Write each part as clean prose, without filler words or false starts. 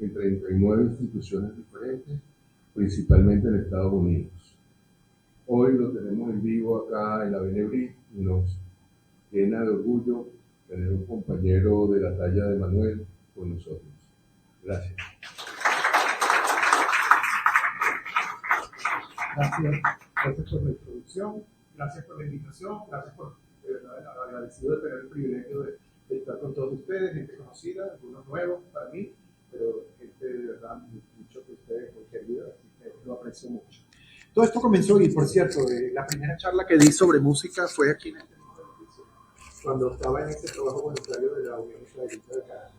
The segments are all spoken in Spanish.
en 39 instituciones diferentes, principalmente en Estados Unidos. Hoy lo tenemos en vivo acá en la Benebrí y nos llena de orgullo tener un compañero de la talla de Manuel con nosotros. Gracias. Gracias por la introducción, gracias por la invitación, gracias por agradecido de tener el privilegio de estar con todos ustedes, gente conocida, algunos nuevos para mí, pero gente de verdad mucho que ustedes muy querida, así que lo aprecio mucho. Todo esto comenzó, y por cierto, la primera charla que di sobre música fue aquí en este edificio, cuando estaba en ese trabajo voluntario de la Unión Israelita de Caracas.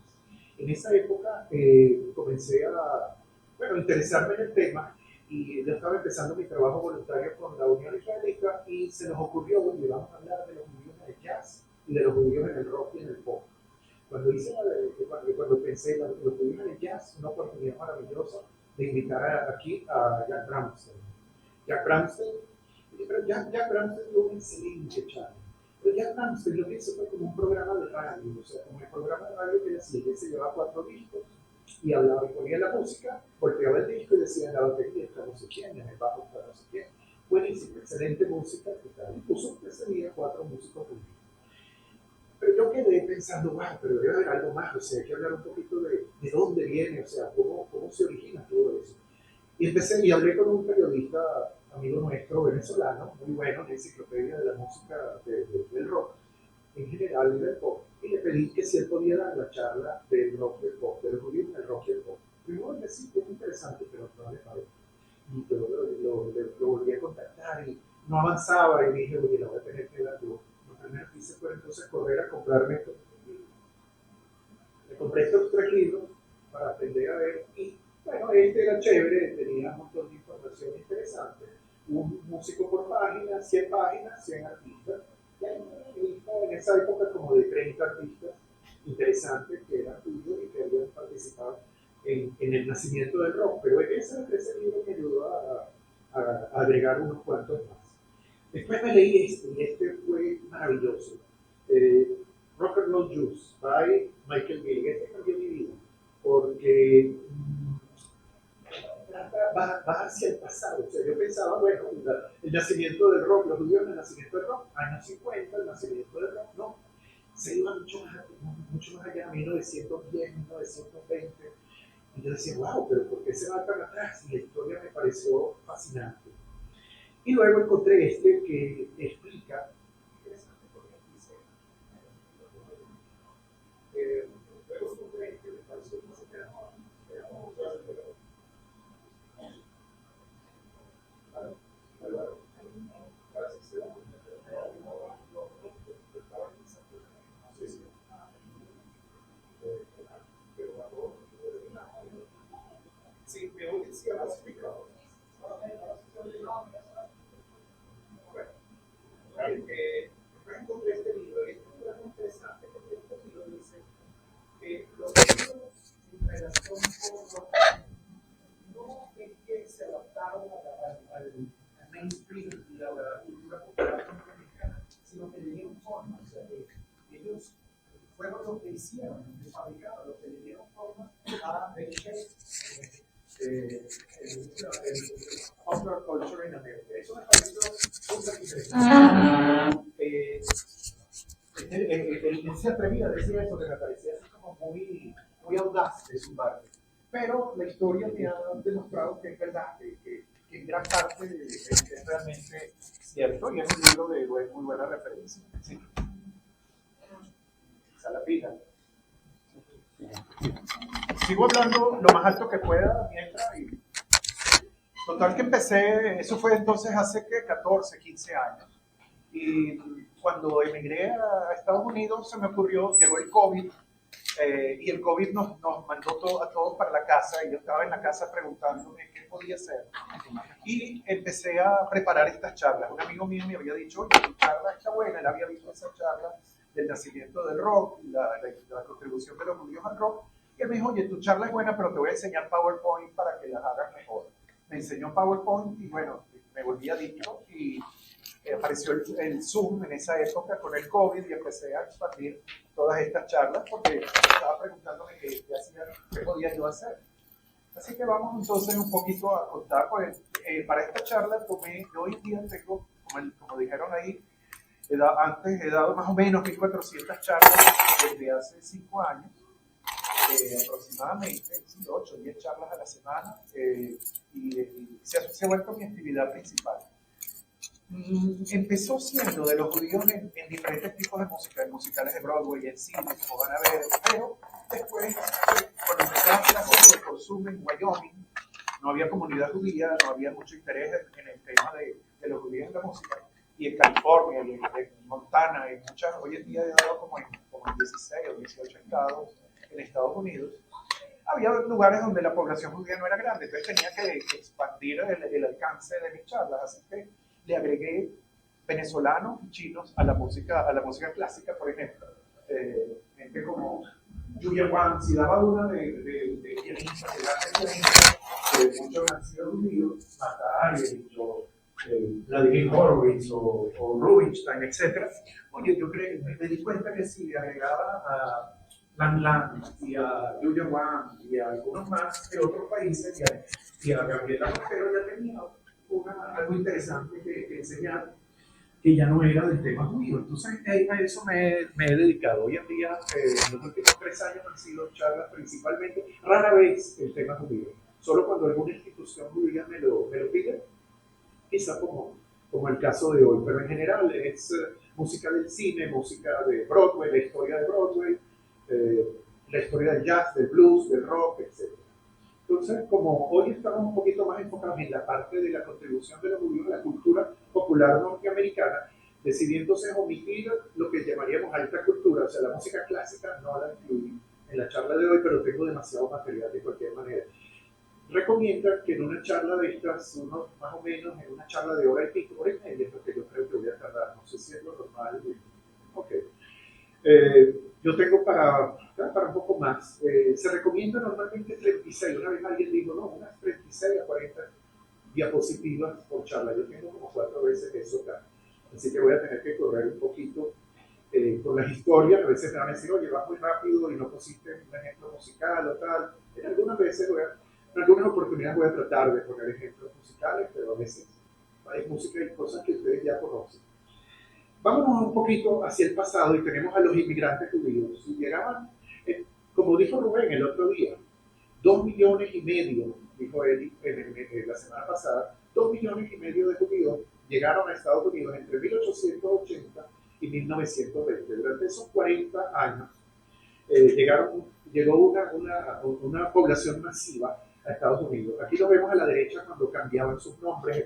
En esa época comencé a interesarme en el tema, y yo estaba empezando mi trabajo voluntario con la Unión Israelita y se nos ocurrió, bueno, vamos a hablar de los judíos en el jazz y de los judíos en el rock y en el pop. Cuando pensé en los judíos en el jazz, una oportunidad maravillosa de invitar aquí a Jack Bramstein. Pero Jack Bramstein dio un excelente charla. Pero Jack Bramstein lo que hizo fue como un programa de radio, o sea, como el programa de radio que él hacía, él se llevaba 4 discos y hablaba y ponía la música, volteaba el disco y decía en la batería está no sé quién, en el bajo está no sé quién. Buenísimo, excelente música, que tal. Incluso ese día 4 músicos judíos. Pero yo quedé pensando, wow, pero debe haber algo más, o sea, hay que hablar un poquito de dónde viene, o sea, cómo se origina todo eso. Y hablé con un periodista, amigo nuestro, venezolano, muy bueno, en la enciclopedia de la música del rock, en general y del pop, y le pedí que si él podía dar la charla del rock y el pop, de los judíos en el rock y el pop. Primero me decía que es interesante, pero no le pago. Y yo lo volví a contactar y no avanzaba, y dije, oye, lo voy a tener que dar yo. Lo primero que hice fue entonces correr a comprarme esto. Me compré estos 3 libros para aprender a ver, y bueno, este era chévere, tenía un montón de información interesante. Un músico por página, 100 páginas, 100 artistas. Y hay una lista en esa época como de 30 artistas interesantes que eran tuyos y que habían participado en el nacimiento del rock. Pero ese libro me ayudó a agregar unos cuantos más. Después me leí y este fue maravilloso. Rock and Roll Juice, by Michael Gilligan. Este cambió mi vida, porque va hacia el pasado. O sea, yo pensaba, bueno, el nacimiento del rock, los judíos, el nacimiento del rock, años 50, el nacimiento del rock, no. Se iba mucho más allá, 1910, 1920. Y yo decía, wow, pero ¿por qué se va tan atrás? Y la historia me pareció fascinante. Y luego encontré este que explica, interesante porque dice, luego encontré este que me pareció que se queda sí, me decía más explicado. Bueno, encontré este libro, y este libro es muy interesante porque este libro dice que los libros en relación con no es que se adaptaron al mainstream y a la cultura popular norteamericana, sino que le dieron forma, o sea, que ellos fueron lo que hicieron, que fabricaron, lo que le dieron forma a popular culture en América. Eso me pareció súper interesante. Él se atrevía a decir eso, que me parecía así como muy audaz de su parte. Pero la historia me ha demostrado que es verdad, que en gran parte es realmente cierto, y es un libro de muy buena referencia. ¿Sí? Salapita. Sigo hablando lo más alto que pueda mientras. Y total que empecé, eso fue entonces hace 14, 15 años. Y cuando emigré a Estados Unidos se me ocurrió, llegó el COVID, y el COVID nos mandó a todos para la casa, y yo estaba en la casa preguntándome qué podía hacer. Y empecé a preparar estas charlas. Un amigo mío me había dicho, oye, tu charla está buena, él había visto esa charla del nacimiento del rock, la contribución de los judíos al rock, y él me dijo, oye, tu charla es buena, pero te voy a enseñar PowerPoint para que las hagas mejor. Me enseñó PowerPoint y bueno, me volví adicto, y apareció el Zoom en esa época con el COVID, y empecé a expandir todas estas charlas porque estaba preguntándome qué podía yo hacer. Así que vamos entonces un poquito a contar, pues para esta charla tomé, yo hoy en día tengo, como dijeron ahí, antes he dado más o menos 1400 charlas desde hace 5 años, aproximadamente, 8 o 10 charlas a la semana, y se ha vuelto mi actividad principal. Empezó siendo de los judíos en diferentes tipos de música, en musicales de Broadway, en cine, como van a ver, pero después, cuando empecé a hacer cosas de consumo en Wyoming, no había comunidad judía, no había mucho interés en el tema de los judíos en la música, y en California, y en Montana, y hoy en día he dado como en 16 o 18 estados en Estados Unidos. Había lugares donde la población judía no era grande, entonces tenía que expandir el alcance de mis charlas, así que le agregué venezolanos y chinos a la música clásica, por ejemplo. Gente como Julia Wang, si daba una de pianistas, de grandes pianistas, muchos han sido judíos, Mata Ariel, o Vladimir Horowitz, o Rubinstein, etc. Oye, yo me di cuenta que si le agregaba a Lang Lang y a Julia Wang y a algunos más de otros países, y a Gabriela Montero, ya tenía algo interesante que enseñar, que ya no era del tema judío. Entonces a eso me he dedicado. Hoy en día, los últimos 3 años han sido charlas principalmente, rara vez el tema judío. Solo cuando alguna institución judía me lo pide, quizá como el caso de hoy, pero en general es música del cine, música de Broadway, la historia de Broadway, la historia del jazz, del blues, del rock, etc. Entonces, como hoy estamos un poquito más enfocados en la parte de la contribución de los judíos a la cultura popular norteamericana, decidí entonces omitir lo que llamaríamos alta cultura, o sea, la música clásica no la incluí en la charla de hoy, pero tengo demasiado material de cualquier manera. Recomienda que en una charla de estas, más o menos en una charla de hora y pico, hora y media, porque yo creo que voy a tardar, no sé si es lo normal. Ok. Yo tengo para un poco más. Se recomienda normalmente 36. Una vez alguien dijo, no, unas 36 a 40 diapositivas por charla. Yo tengo como 4 veces eso acá. Así que voy a tener que correr un poquito con las historias. A veces me van a decir, oye, vas muy rápido y no pusiste un ejemplo musical o tal. En algunas veces, en algunas oportunidades voy a tratar de poner ejemplos musicales, pero a veces hay música y cosas que ustedes ya conocen. Vámonos un poquito hacia el pasado y tenemos a los inmigrantes judíos. Y llegaban, como dijo Rubén el otro día, 2,5 millones, dijo él en la semana pasada, 2,5 millones de judíos llegaron a Estados Unidos entre 1880 y 1920. Durante esos 40 años llegó una población masiva a Estados Unidos. Aquí lo vemos a la derecha cuando cambiaban sus nombres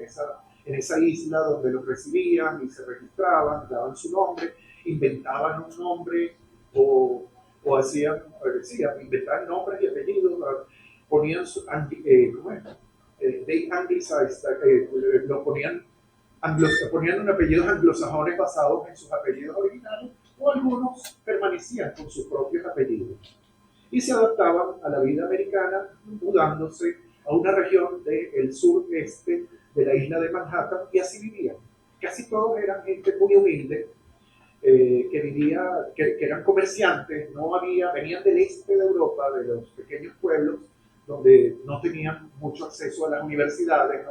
en esa isla donde los recibían y se registraban, daban su nombre, inventaban un nombre o hacían, inventaban nombres y apellidos, ponían they anglicized, ponían apellidos anglosajones basados en sus apellidos originales, o algunos permanecían con sus propios apellidos y se adaptaban a la vida americana mudándose a una región del sureste de la isla de Manhattan, y así vivían. Casi todos eran gente muy humilde, que eran comerciantes, venían del este de Europa, de los pequeños pueblos donde no tenían mucho acceso a las universidades,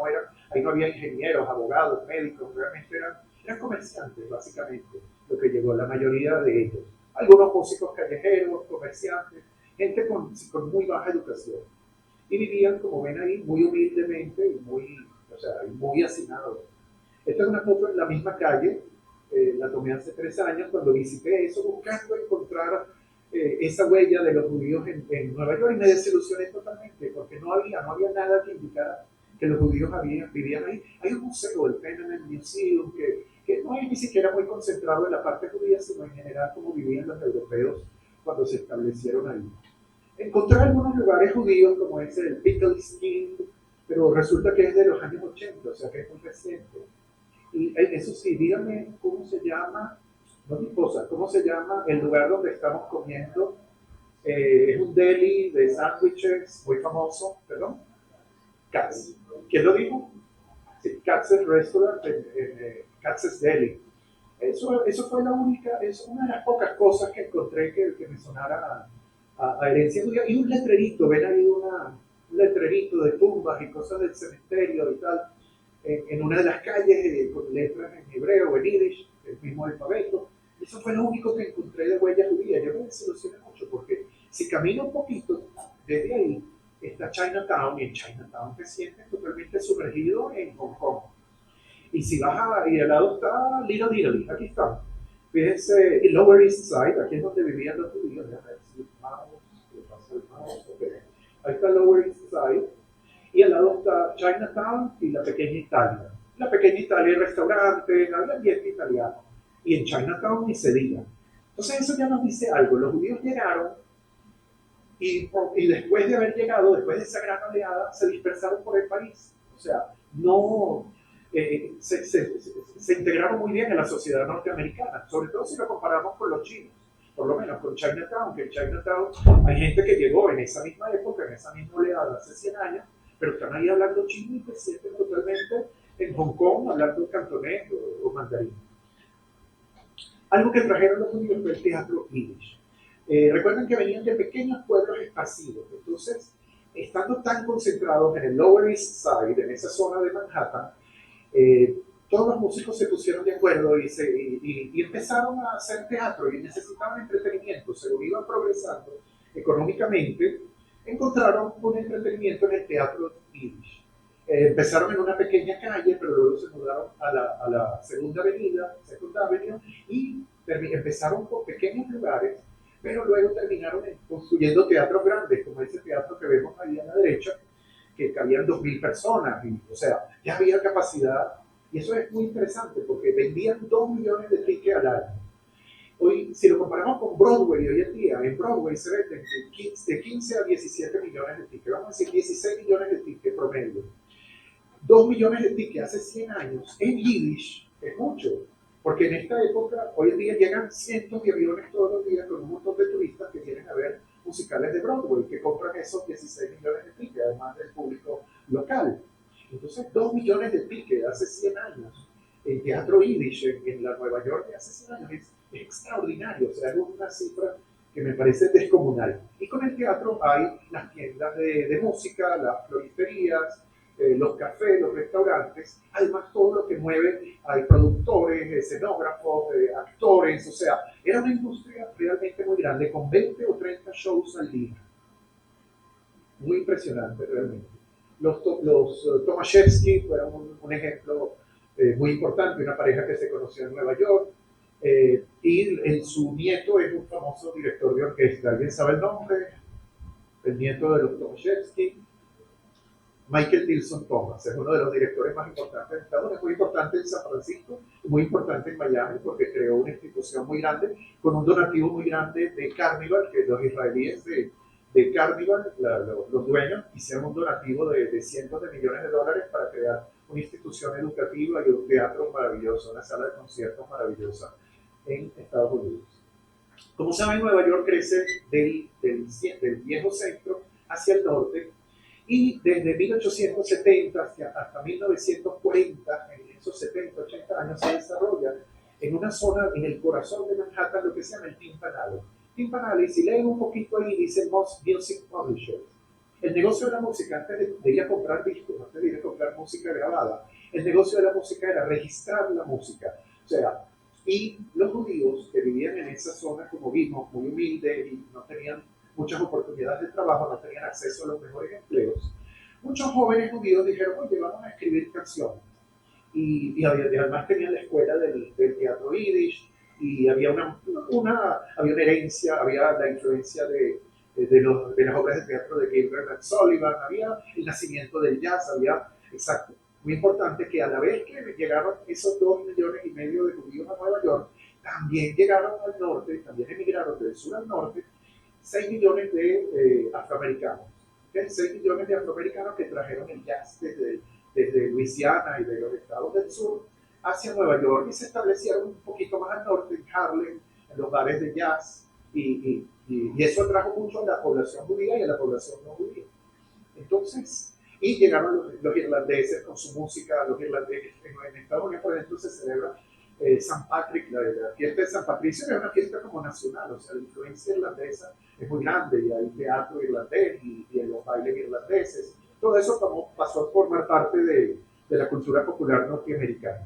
ahí no había ingenieros, abogados, médicos, realmente eran comerciantes básicamente, lo que llegó la mayoría de ellos. Algunos músicos callejeros, comerciantes, gente con muy baja educación. Y vivían, como ven ahí, muy humildemente y muy hacinados. Esta es una foto en la misma calle, la tomé hace 3 años cuando visité eso, buscando encontrar esa huella de los judíos en Nueva York, y me desilusioné totalmente, porque no había nada que indicara que los judíos vivían ahí. Hay un museo, el Penn Museum, que no es ni siquiera muy concentrado en la parte judía, sino en general cómo vivían los europeos cuando se establecieron ahí. Encontré algunos lugares judíos, como ese del Pickle Skin, pero resulta que es de los años 80, o sea que es muy reciente. Y eso sí, díganme cómo se llama, no mi esposa, cómo se llama el lugar donde estamos comiendo. Es un deli de sándwiches muy famoso, perdón, Katz. ¿Quién lo dijo? Sí, Katz's Restaurant, Katz's Deli. Eso fue es una de las pocas cosas que encontré que me sonara a herencia judía. Y un letrerito, ven ahí un letrerito de tumbas y cosas del cementerio y tal, en una de las calles con letras en hebreo o en yiddish, el mismo alfabeto. Eso fue lo único que encontré de huella judía. Yo me desilusioné mucho porque si camino un poquito desde ahí, está Chinatown, y en Chinatown te sientes totalmente sumergido en Hong Kong. Y si vas y al lado está Little Italy, aquí está. Fíjense, el Lower East Side, aquí es donde vivían los judíos. Ahí está el Lower East Side, y al lado está Chinatown y la pequeña Italia. La pequeña Italia, el restaurante, había ambiente italiano. Y en Chinatown ni se diga. Entonces eso ya nos dice algo. Los judíos llegaron y después de haber llegado, después de esa gran oleada, se dispersaron por el país. O sea, no se integraron muy bien en la sociedad norteamericana, sobre todo si lo comparamos con los chinos, por lo menos con Chinatown, que en Chinatown hay gente que llegó en esa misma época, en esa misma oleada, hace 100 años, pero están ahí hablando chino y se sienten totalmente en Hong Kong hablando cantonés o mandarín. Algo que trajeron los judíos fue el teatro yiddish. Recuerden que venían de pequeños pueblos esparcidos, entonces, estando tan concentrados en el Lower East Side, en esa zona de Manhattan, todos los músicos se pusieron de acuerdo y empezaron a hacer teatro y necesitaban entretenimiento, según iban progresando económicamente, encontraron un entretenimiento en el teatro yiddish. Empezaron en una pequeña calle, pero luego se mudaron a la segunda avenida, Second Avenue, y empezaron con pequeños lugares, pero luego terminaron construyendo teatros grandes, como ese teatro que vemos ahí a la derecha, que cabían 2.000 personas, o sea, ya había capacidad, y eso es muy interesante, porque vendían 2 millones de tickets al año. Hoy, si lo comparamos con Broadway hoy en día, en Broadway se venden de 15 a 17 millones de tickets, vamos a decir 16 millones de tickets promedio. 2 millones de tickets hace 100 años en Yiddish es mucho, porque en esta época, hoy en día llegan cientos de aviones todos los días con un montón de turistas que vienen a ver musicales de Broadway, que compran esos 16 millones de tickets, además del público local. Entonces, 2 millones de tickets hace 100 años en teatro Yiddish en la Nueva York de hace 100 años es extraordinario, o sea, es una cifra que me parece descomunal. Y con el teatro hay las tiendas de música, las floristerías, los cafés, los restaurantes, además todo lo que mueve, hay productores, escenógrafos, actores, o sea, era una industria realmente muy grande, con 20 o 30 shows al día. Muy impresionante realmente. Los Tomaszewski fueron un ejemplo muy importante, una pareja que se conoció en Nueva York, y su nieto es un famoso director de orquesta. ¿Alguien sabe el nombre? El nieto de los Tomaszewski. Michael Tilson Thomas es uno de los directores más importantes de Estados Unidos, muy importante en San Francisco, muy importante en Miami, porque creó una institución muy grande, con un donativo muy grande de Carnival, que los israelíes de Carnival, los dueños, hicieron un donativo de cientos de millones de dólares para crear una institución educativa y un teatro maravilloso, una sala de conciertos maravillosa en Estados Unidos. Como saben, Nueva York crece del viejo centro hacia el norte, y desde 1870 hasta 1940, en esos 70, 80 años, se desarrolla en una zona, en el corazón de Manhattan, lo que se llama el Tin Alley. Tin Alley, si leen un poquito ahí, dice Music Publishers. El negocio de la música, antes de ir a comprar discos, antes de ir a comprar música grabada, el negocio de la música era registrar la música. O sea, y los judíos que vivían en esa zona, como vimos, muy humildes y no tenían muchas oportunidades de trabajo, no tenían acceso a los mejores empleos. Muchos jóvenes judíos dijeron, oye, vamos a escribir canciones. Y además tenían la escuela del teatro yiddish, y había una herencia, había la influencia de las obras de teatro de Gilbert Sullivan, había el nacimiento del jazz, exacto. Muy importante que a la vez que llegaron esos 2,5 millones de judíos a Nueva York, también llegaron al norte, también emigraron del sur al norte, 6 millones de afroamericanos. ¿Okay? 6 millones de afroamericanos que trajeron el jazz desde Luisiana y de los estados del sur hacia Nueva York y se establecieron un poquito más al norte, en Harlem, en los bares de jazz, y eso atrajo mucho a la población judía y a la población no judía. Entonces, y llegaron los irlandeses con su música, los irlandeses en Estados Unidos, por ejemplo, se celebra San Patrick, la fiesta de San Patricio era una fiesta como nacional, o sea, la influencia irlandesa es muy grande y hay teatro irlandés y los bailes irlandeses. Todo eso pasó a formar parte de la cultura popular norteamericana.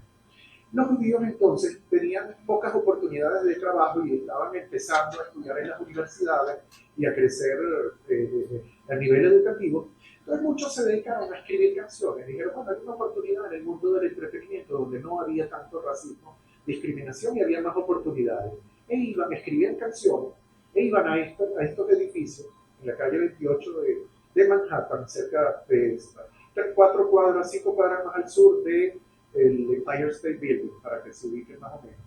Los judíos entonces tenían pocas oportunidades de trabajo y estaban empezando a estudiar en las universidades y a crecer a nivel educativo. Entonces muchos se dedicaron a escribir canciones. Dijeron, bueno, hay una oportunidad en el mundo del entretenimiento donde no había tanto racismo, discriminación y había más oportunidades. E iban, escribían canciones, e iban a estos edificios, en la calle 28 de Manhattan, cerca de 4 cuadras, 5 cuadras más al sur de el Empire State Building, para que se ubiquen más o menos,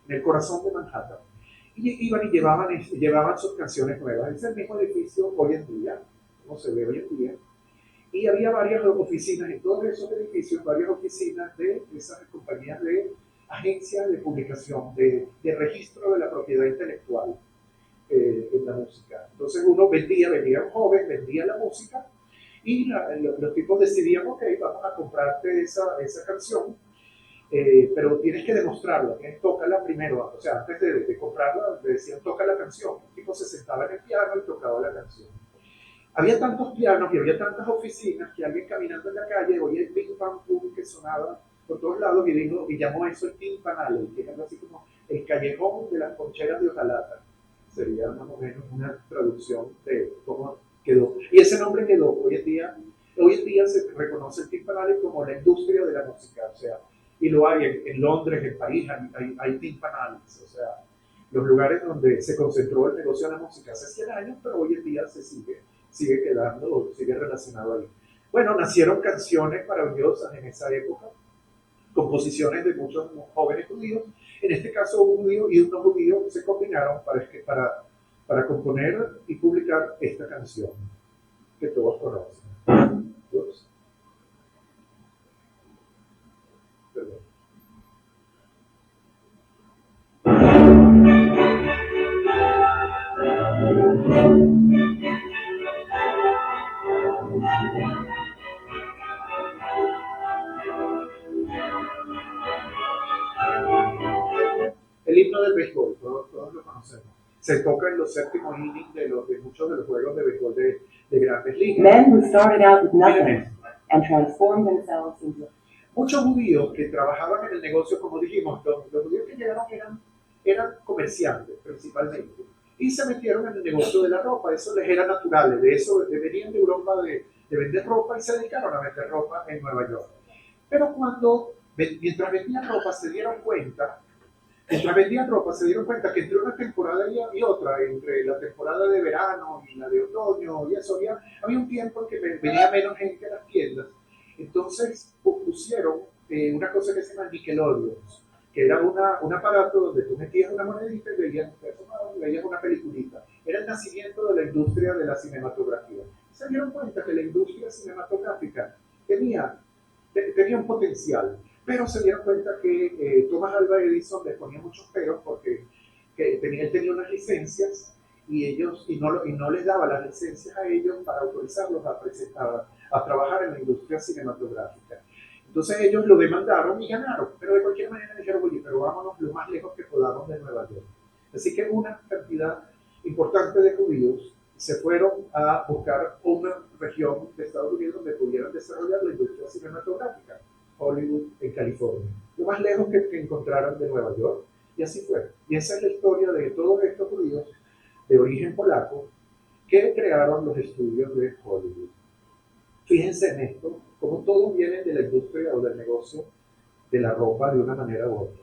en el corazón de Manhattan. Y iban y llevaban sus canciones nuevas. Es el mismo edificio hoy en día, como se ve hoy en día. Y había varias oficinas en todos esos edificios, varias oficinas de esas compañías de agencias de publicación, de registro de la propiedad intelectual en la música. Entonces uno venía un joven, vendía la música y los tipos decidían, ok, vamos a comprarte esa canción, pero tienes que demostrarla, tócala primero, o sea, antes de comprarla, le decían, toca la canción. El tipo se sentaba en el piano y tocaba la canción. Había tantos pianos y había tantas oficinas que alguien caminando en la calle oía el ping pam pum que sonaba por todos lados y llamó a eso el timpanale, que es algo así como el callejón de las concheras de hojalata. Sería más o menos una traducción de cómo quedó. Y ese nombre quedó. Hoy en día se reconoce el timpanale como la industria de la música, o sea, y lo hay en Londres, en París, hay timpanales, o sea, los lugares donde se concentró el negocio de la música hace 100 años, pero hoy en día sigue quedando, sigue relacionado ahí. Bueno, nacieron canciones maravillosas en esa época, composiciones de muchos jóvenes judíos, en este caso un judío y unos judíos se combinaron para componer y publicar esta canción que todos conocen. Ups. Perdón. El himno del béisbol, todos lo conocemos. Se toca en los séptimos innings de muchos de los juegos de béisbol de grandes ligas. Men who started out with nothing and transformed themselves into... Muchos judíos que trabajaban en el negocio, como dijimos, los judíos que llegaron eran comerciantes principalmente y se metieron en el negocio de la ropa. Eso les era natural, venían de Europa de vender ropa y se dedicaron a vender ropa en Nueva York. Pero mientras vendían ropa se dieron cuenta que entre una temporada y otra, entre la temporada de verano y la de otoño y eso, había un tiempo en que venía menos gente a las tiendas. Entonces pusieron una cosa que se llama Nickelodeon, que era un aparato donde tú metías una monedita y veías una peliculita. Era el nacimiento de la industria de la cinematografía. Se dieron cuenta que la industria cinematográfica tenía un potencial, pero se dieron cuenta que Thomas Alva Edison le ponía muchos peros porque él tenía unas licencias y no les daba las licencias a ellos para autorizarlos a trabajar en la industria cinematográfica. Entonces ellos lo demandaron y ganaron, pero de cualquier manera dijeron, oye, pero vámonos lo más lejos que podamos de Nueva York. Así que una cantidad importante de judíos se fueron a buscar una región de Estados Unidos donde pudieran desarrollar la industria cinematográfica, Hollywood, en California, lo más lejos que encontraran de Nueva York, y así fue. Y esa es la historia de todos estos judíos de origen polaco que crearon los estudios de Hollywood. Fíjense en esto, como todos vienen de la industria o del negocio de la ropa de una manera u otra.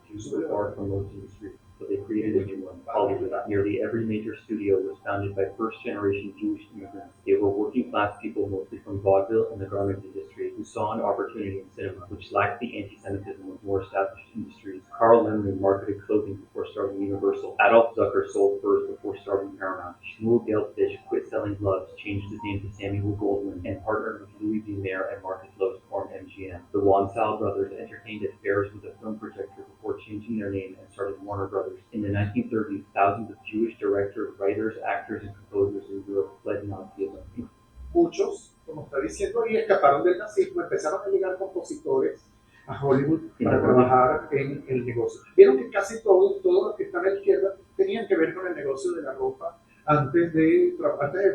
Jews were far from most industries, but they created a new one, Hollywood. Nearly every major studio was founded by first-generation Jewish immigrants. They were working-class people, mostly from vaudeville and the garment industry, who saw an opportunity in cinema, which lacked the anti-Semitism of more established industries. Carl Laemmle marketed clothing before starting Universal. Adolf Zucker sold furs before starting Paramount. Shmuel Geldfish quit selling gloves, changed his name to Samuel Goldwyn, and partnered with Louis B. Mayer and Marcus Lowe to form MGM. The Wansal brothers entertained at fairs with a film projector before changing their name and started Warner Brothers. In the 1930s, thousands of Jewish directors, writers, actors, and composers in Europe fled Nazism. Muchos, como está diciendo ahí, escaparon del nazismo, empezaron a llegar compositores a Hollywood para trabajar en el negocio. Vieron que casi todos los que están a la izquierda tenían que ver con el negocio de la ropa antes de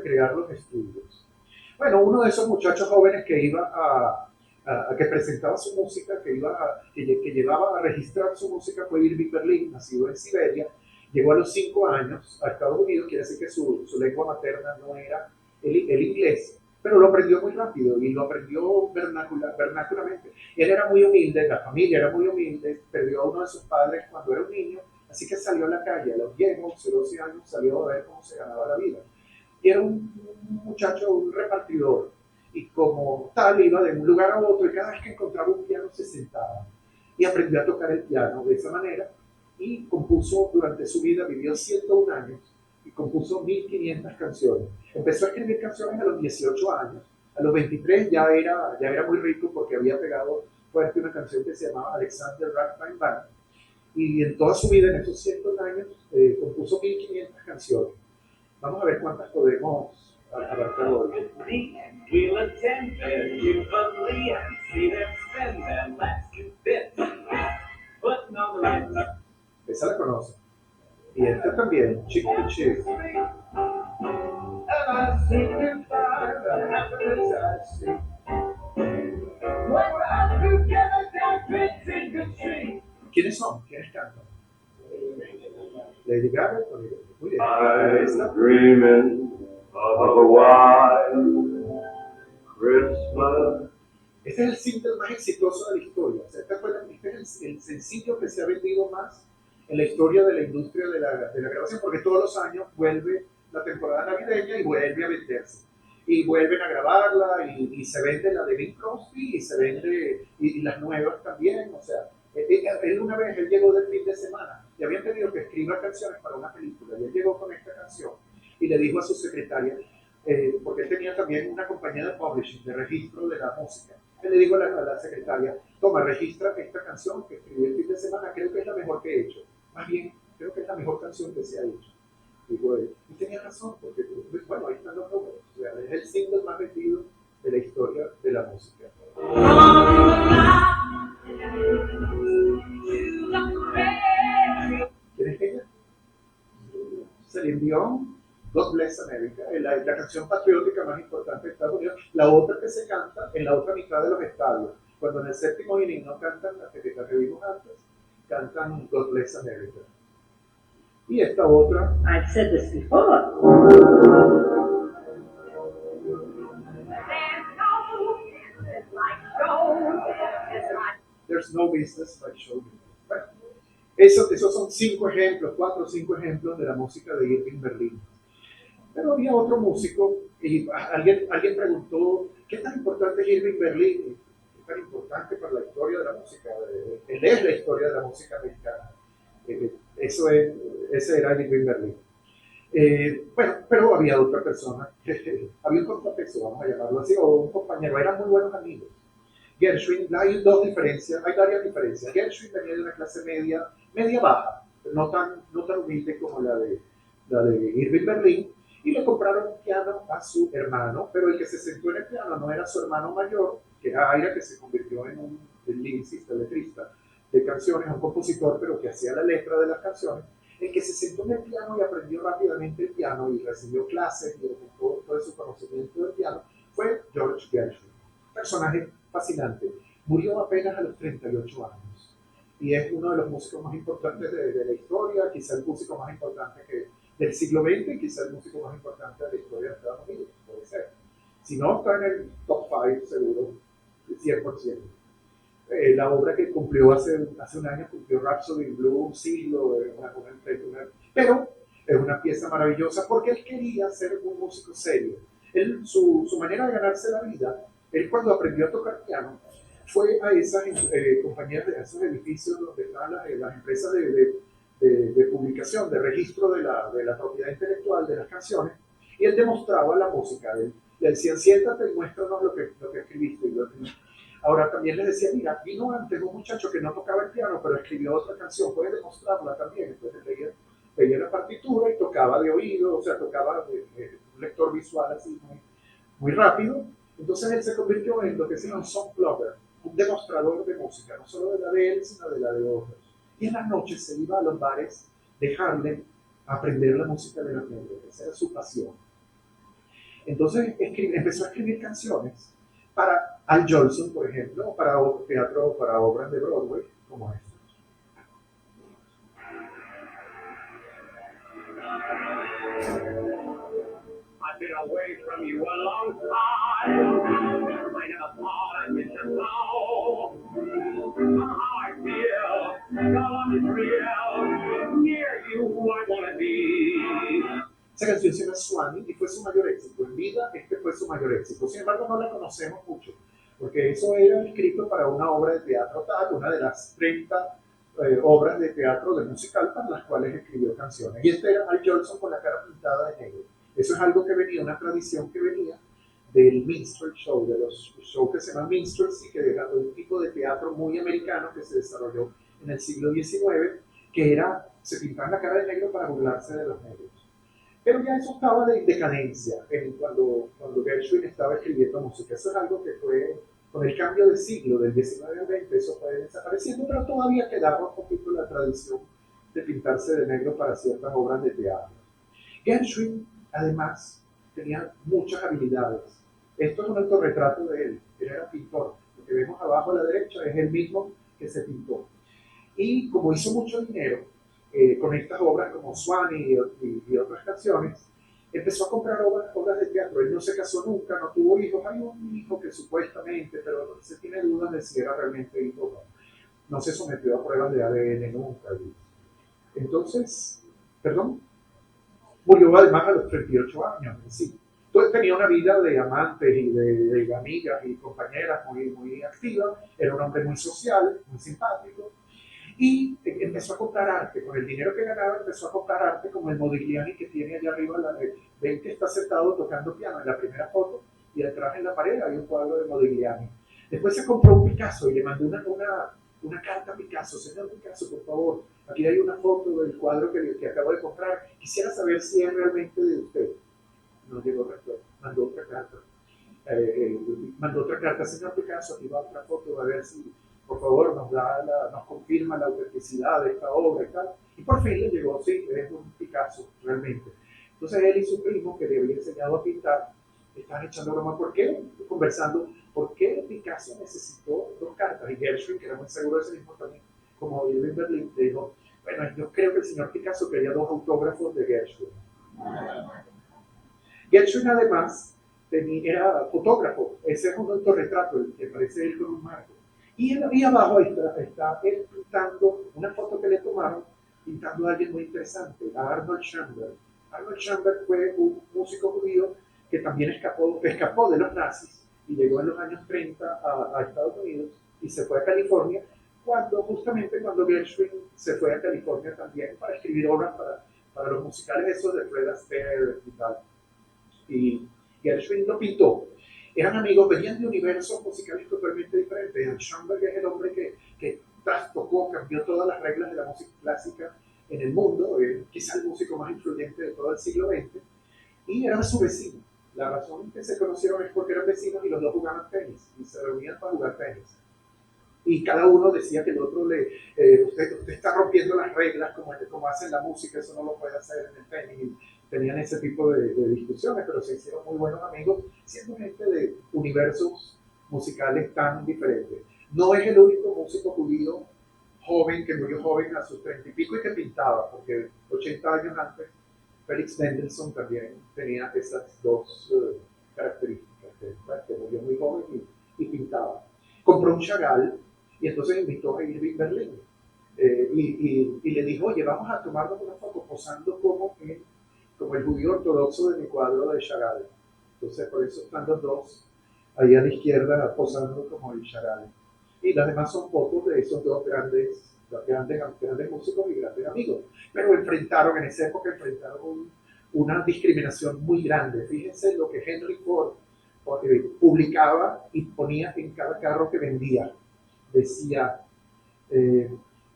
crear los estudios. Bueno, uno de esos muchachos jóvenes que iba que presentaba su música, que llevaba a registrar su música fue Irving Berlin, nacido en Siberia. Llegó a los 5 años a Estados Unidos, quiere decir que su lengua materna no era el inglés, pero lo aprendió muy rápido y lo aprendió vernáculamente. Él era muy humilde, la familia era muy humilde, perdió a uno de sus padres cuando era un niño, así que salió a la calle a los 10, 11, 12 años, salió a ver cómo se ganaba la vida. Y era un muchacho, un repartidor, y como tal iba de un lugar a otro y cada vez que encontraba un piano se sentaba y aprendió a tocar el piano de esa manera y compuso durante su vida, vivió 101 años y compuso 1500 canciones. Empezó a escribir canciones a los 18 años, a los 23 ya era muy rico porque había pegado fuerte una canción que se llamaba Alexander Ragtime Band, y en toda su vida, en esos 100 años, compuso 1500 canciones. Vamos a ver cuántas podemos abarcar hoy. We'll attend their jubilee and see them spend their last 2 bits. But nonetheless, Esa la conoce. Y esta también, Chick to Chick. and I signify the happiness I see. When we're out together, down bits in the tree. ¿Quiénes son? ¿Quiénes cantan? Lady Gaga. Muy bien. I'm dreaming of a white Christmas. Este es el single más exitoso de la historia. O sea, este es el sencillo que se ha vendido más en la historia de la industria de la grabación, porque todos los años vuelve la temporada navideña y vuelve a venderse. Y vuelven a grabarla y se vende la de Bing Crosby y se vende y las nuevas también. O sea, él una vez llegó del fin de semana y habían pedido que escriba canciones para una película y él llegó con esta canción y le dijo a su secretaria, porque él tenía también una compañía de publishing, de registro de la música. Él le dijo a la secretaria, toma, registra esta canción que escribí el fin de semana, creo que es la mejor que he hecho. Más bien, creo que es la mejor canción que se ha hecho. Dijo él. Y tenía razón, porque, bueno, ahí están los números. O sea, es el single más vendido de la historia de la música. ¿Quién es ella? Celine Dion. God Bless America, la canción patriótica más importante de Estados Unidos, la otra que se canta en la otra mitad de los estadios. Cuando en el séptimo inning no cantan la que vimos antes, cantan God Bless America. Y esta otra. I've said this before. There's no business like show business. Bueno, esos son 5 ejemplos, 4 o 5 ejemplos de la música de Irving Berlin. Pero había otro músico y alguien preguntó, ¿qué tan importante es Irving Berlin? ¿Qué tan importante para la historia de la música? Él es la historia de la música americana. Ese era Irving Berlin. Bueno, pero había otra persona, había un contrapeso, vamos a llamarlo así, o un compañero, eran muy buenos amigos. Gershwin, hay varias diferencias. Gershwin venía de una clase media baja, no tan humilde como la de Irving Berlin, y le compraron un piano a su hermano, pero el que se sentó en el piano no era su hermano mayor, que era Ira, que se convirtió en un lyricista, letrista de canciones, un compositor, pero que hacía la letra de las canciones. El que se sentó en el piano y aprendió rápidamente el piano y recibió clases y todo su conocimiento del piano fue George Gershwin. Personaje fascinante. Murió apenas a los 38 años y es uno de los músicos más importantes de la historia, quizá el músico más importante del siglo XX y quizá el músico más importante de la historia de Estados Unidos, puede ser. Si no, está en el top 5 seguro, 100%. La obra que cumplió hace un año, cumplió Rhapsody in Blue, un siglo, pero es una pieza maravillosa porque él quería ser un músico serio. Su manera de ganarse la vida, él cuando aprendió a tocar piano, fue a esas compañías, a esos edificios donde estaban las empresas de publicación, de registro de la propiedad intelectual de las canciones, y él demostraba la música. Le decían, siéntate y muéstranos lo que escribiste. Ahora también les decía, mira, vino antes un muchacho que no tocaba el piano, pero escribió otra canción, puede demostrarla también. Entonces leía la partitura y tocaba de oído, o sea, tocaba un lector visual así muy rápido. Entonces él se convirtió en lo que se llama un song plugger. un demostrador de música, no solo de la de él, sino de la de otros. Y en las noches se iba a los bares de Harlem a aprender la música de los negros, esa era su pasión. Entonces empezó a escribir canciones para Al Jolson, por ejemplo, para teatro, para obras de Broadway, como esta. I've been away from you a long time. I never thought I'd miss you so. Somehow I feel your love is real. Near you I wanna be. Esa canción se llama Swanee y fue su mayor éxito. En vida, este fue su mayor éxito. Sin embargo, no la conocemos mucho, porque eso era escrito para una obra de teatro tal, una de las 30 obras de teatro de musical para las cuales escribió canciones. Y este era Al Jolson con la cara pintada de negro. Eso es algo que venía, una tradición que venía del minstrel show, de los shows que se llaman minstrels y que era un tipo de teatro muy americano que se desarrolló en el siglo XIX, que era, se pintaban la cara de negro para burlarse de los negros. Pero ya eso estaba de decadencia cuando Gershwin estaba escribiendo música. Eso es algo que fue, con el cambio de siglo, del XIX al XX, eso fue desapareciendo, pero todavía quedaba un poquito la tradición de pintarse de negro para ciertas obras de teatro. Gershwin, además, tenía muchas habilidades. Esto es un autorretrato de él. Él era pintor. Lo que vemos abajo a la derecha es el mismo que se pintó. Y como hizo mucho dinero con estas obras como Swanee y otras canciones, empezó a comprar obras de teatro. Él no se casó nunca, no tuvo hijos. Hay un hijo que supuestamente, pero se tiene dudas de si era realmente hijo o no. No se sometió a pruebas de ADN nunca. Entonces, perdón, murió además a los 38 años. Sí. Entonces tenía una vida de amantes y de amigas y compañeras muy activa. Era un hombre muy social, muy simpático. Y empezó a comprar arte. Con el dinero que ganaba empezó a comprar arte como el Modigliani que tiene allá arriba. Ven que está sentado tocando piano en la primera foto y detrás en la pared hay un cuadro de Modigliani. Después se compró un Picasso y le mandó una carta a Picasso. Señor Picasso, por favor, aquí hay una foto del cuadro que acabo de comprar. Quisiera saber si es realmente de usted. No llegó respuesta. Mandó otra carta. Mandó otra carta, señor Picasso, aquí va otra foto, a ver si, por favor, nos confirma la autenticidad de esta obra y tal. Y por fin le llegó, sí, es un Picasso, realmente. Entonces él y su primo, que le había enseñado a pintar, estaban echando broma. ¿Por qué? Conversando, ¿por qué Picasso necesitó 2 cartas? Y Gershwin, que era muy seguro de sí mismo también, como vive en Berlín, le dijo, bueno, yo creo que el señor Picasso quería 2 autógrafos de Gershwin. Gershwin además era fotógrafo, ese es un autorretrato, el que parece él con un marco. Y ahí abajo está él pintando una foto que le tomaron, pintando a alguien muy interesante, a Arnold Schoenberg. Arnold Schoenberg fue un músico judío que también escapó de los nazis y llegó en los años 30 a Estados Unidos y se fue a California, justamente cuando Gershwin se fue a California también para escribir obras para los musicales esos de Fred Astaire y tal. Y Gershwin lo pintó. Eran amigos, venían de universos musicales totalmente diferentes. Schoenberg es el hombre que trastocó, cambió todas las reglas de la música clásica en el mundo, quizá el músico más influyente de todo el siglo XX, y era su vecino. La razón en que se conocieron es porque eran vecinos y los dos jugaban tenis, y se reunían para jugar tenis. Y cada uno decía que el otro usted está rompiendo las reglas como hacen la música, eso no lo puede hacer en el tenis. Tenían ese tipo de discusiones, pero se hicieron muy buenos amigos, siendo gente de universos musicales tan diferentes. No es el único músico judío joven que murió joven a sus 30 y pico y que pintaba, porque 80 años antes Felix Mendelssohn también tenía esas 2 características, que murió muy joven y pintaba. Compró un Chagall y entonces invitó a Irving Berlin y le dijo, oye, vamos a tomarnos una foto posando como el judío ortodoxo de mi cuadro de Chagall. Entonces por eso están los dos ahí a la izquierda posando como el Chagall. Y las demás son fotos de esos 2 grandes músicos y grandes amigos. Pero en esa época enfrentaron una discriminación muy grande. Fíjense lo que Henry Ford publicaba y ponía en cada carro que vendía. Decía,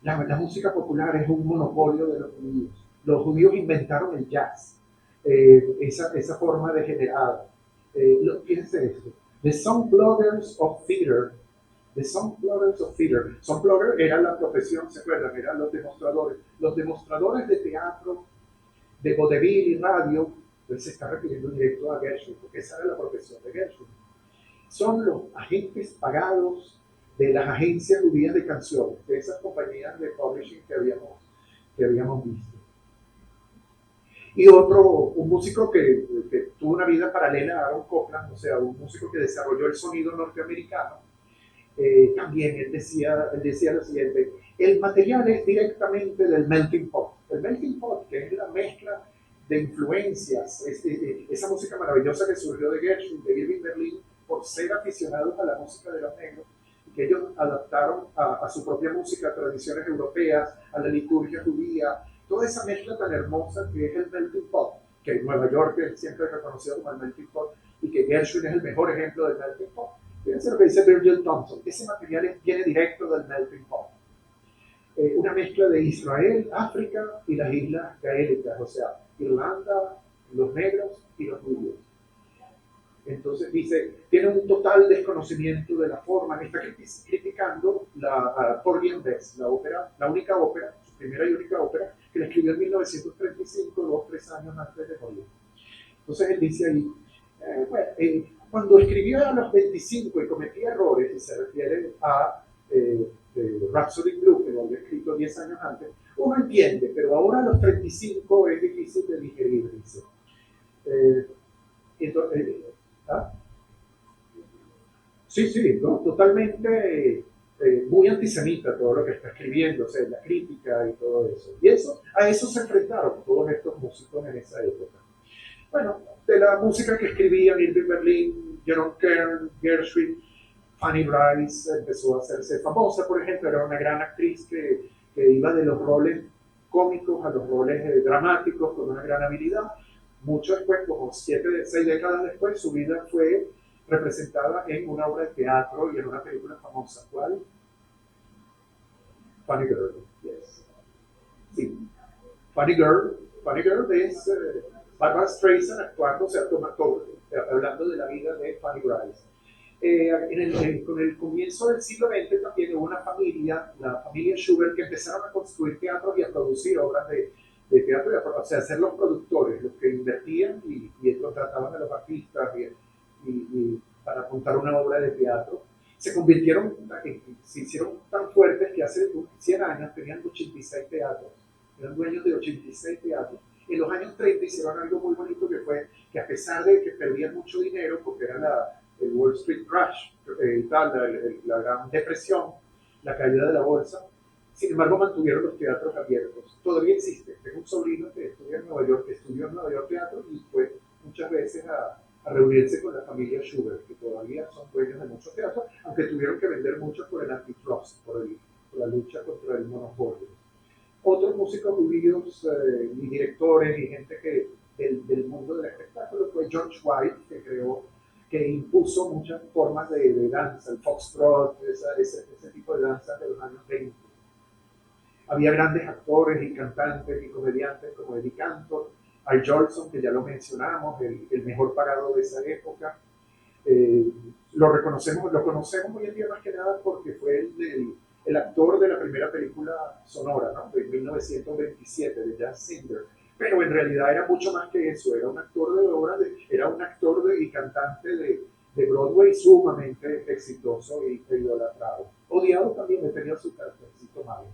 la música popular es un monopolio de los judíos. Los judíos inventaron el jazz, esa forma degenerada. Fíjense esto. The song bloggers of theater The Songplotters of Theater. Songplotter era la profesión, ¿se acuerdan? Eran los demostradores. Los demostradores de teatro, de vodevil y radio, pues se está refiriendo directo a Gershwin, porque esa era la profesión de Gershwin. Son los agentes pagados de las agencias judías de canciones, de esas compañías de publishing que habíamos visto. Y un músico que tuvo una vida paralela a Aaron Copland, o sea, un músico que desarrolló el sonido norteamericano, también él decía lo siguiente: el material es directamente del melting pot. El melting pot, que es la mezcla de influencias, esa música maravillosa que surgió de Gershwin, de Irving Berlin, por ser aficionados a la música de los negros, que ellos adaptaron a su propia música, a tradiciones europeas, a la liturgia judía, toda esa mezcla tan hermosa que es el melting pot, que en Nueva York es siempre reconocido como el melting pot, y que Gershwin es el mejor ejemplo del melting pot. Fíjense lo que dice Virgil Thompson: ese material viene directo del melting pot. Una mezcla de Israel, África y las islas gaélicas, o sea, Irlanda, los negros y los judíos. Entonces dice, tiene un total desconocimiento de la forma, está criticando la Porgy and Bess, la única ópera, su primera y única ópera, que la escribió en 1935, 2-3 años antes de morir. Entonces él dice ahí, cuando escribió a los 25 y cometía errores, y se refiere a Rhapsody in Blue, que lo había escrito 10 años antes, uno entiende, pero ahora a los 35 es difícil de digerir, dice. ¿Ah? Sí, ¿no? Totalmente muy antisemita todo lo que está escribiendo, o sea, la crítica y todo eso. Y a eso se enfrentaron todos estos músicos en esa época. Bueno, de la música que escribían Irving Berlin, Jerome Kern, Gershwin, Fanny Brice empezó a hacerse famosa, por ejemplo, era una gran actriz que iba de los roles cómicos a los roles dramáticos con una gran habilidad. Mucho después, como 6 décadas después, su vida fue representada en una obra de teatro y en una película famosa. ¿Cuál? Funny Girl, yes. Sí. Funny Girl es Barbra Streisand actuando, o sea, hablando de la vida de Fanny Brice. Con el comienzo del siglo XX también hubo una familia, la familia Schubert, que empezaron a construir teatros y a producir obras de teatro, o sea, ser los productores, los que invertían y contrataban a los artistas y para montar una obra de teatro. Se hicieron tan fuertes que hace 100 años tenían 86 teatros, eran dueños de 86 teatros. En los años 30 hicieron algo muy bonito, que fue que a pesar de que perdían mucho dinero, porque era el Wall Street Crash y tal, la gran depresión, la caída de la bolsa, sin embargo mantuvieron los teatros abiertos. Todavía existe. Tengo un sobrino que estudió en Nueva York teatro y fue muchas veces a reunirse con la familia Schubert, que todavía son dueños de muchos teatros, aunque tuvieron que vender mucho por el antitrust, por la lucha contra el monopolio. Otros músicos judíos y directores y gente del mundo del espectáculo fue George White, que impuso muchas formas de danza, el foxtrot, ese tipo de danza de los años 20. Había grandes actores y cantantes y comediantes como Eddie Cantor, Al Jolson, que ya lo mencionamos, el mejor pagado de esa época. Lo conocemos hoy en día más que nada porque fue el actor de la primera película sonora, ¿no? De 1927, de Jazz Singer. Pero en realidad era mucho más que eso, era un actor de obra, era un actor y cantante de Broadway sumamente exitoso y idolatrado. Odiado también, tenía su caractercito malo.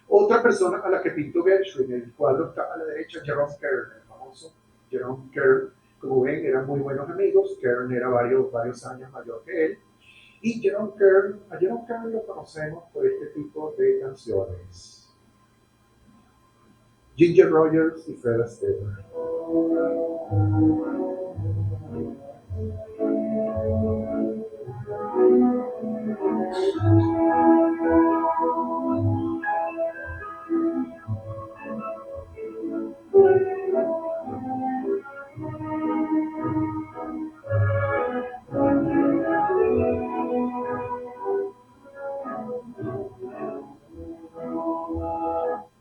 Otra persona a la que pintó Gershwin, el cuadro está a la derecha, Jerome Kern, el famoso Jerome Kern. Como ven, eran muy buenos amigos. Kern era varios años mayor que él. Y a Jerome Kern lo conocemos por este tipo de canciones. Ginger Rogers y Fred Astaire.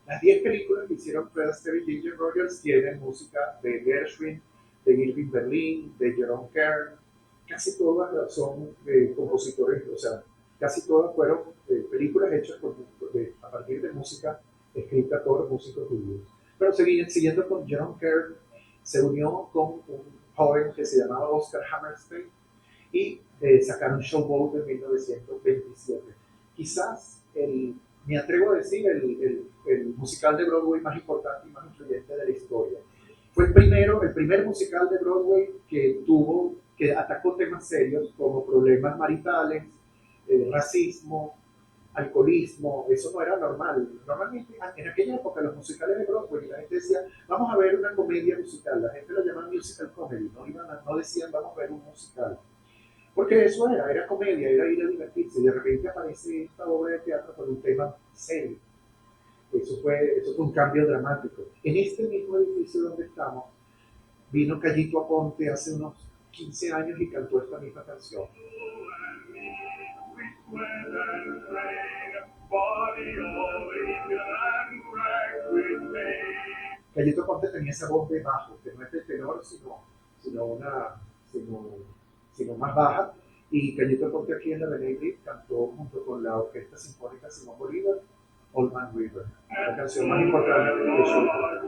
Las 10 películas que hicieron Fred Astaire y Ginger Rogers tienen música de Gershwin, de Irving Berlin, de Jerome Kern. Casi todas son compositores, o sea, casi todas fueron películas hechas a partir de música escrita por músicos judíos. Pero siguiendo con John Kerr, se unió con un joven que se llamaba Oscar Hammerstein y sacaron Showboat en 1927. Quizás me atrevo a decir, el musical de Broadway más importante y más influyente de la historia. Fue el primer musical de Broadway que atacó temas serios como problemas maritales, racismo, alcoholismo. Eso no era normal. Normalmente, en aquella época, los musicales de Broadway, la gente decía, vamos a ver una comedia musical. La gente lo llamaba musical comedy, no decían, vamos a ver un musical. Porque eso era comedia, era ir a divertirse. Y de repente aparece esta obra de teatro con un tema serio. Eso fue un cambio dramático. En este mismo edificio donde estamos, vino Callito Aponte hace unos 15 años y cantó esta misma canción. Callito Aponte tenía esa voz de bajo, que no es de tenor, sino más baja. Y Callito Aponte aquí en la Benedict cantó junto con la Orquesta Sinfónica Simón Bolívar, Old Man River, la canción más importante de su época.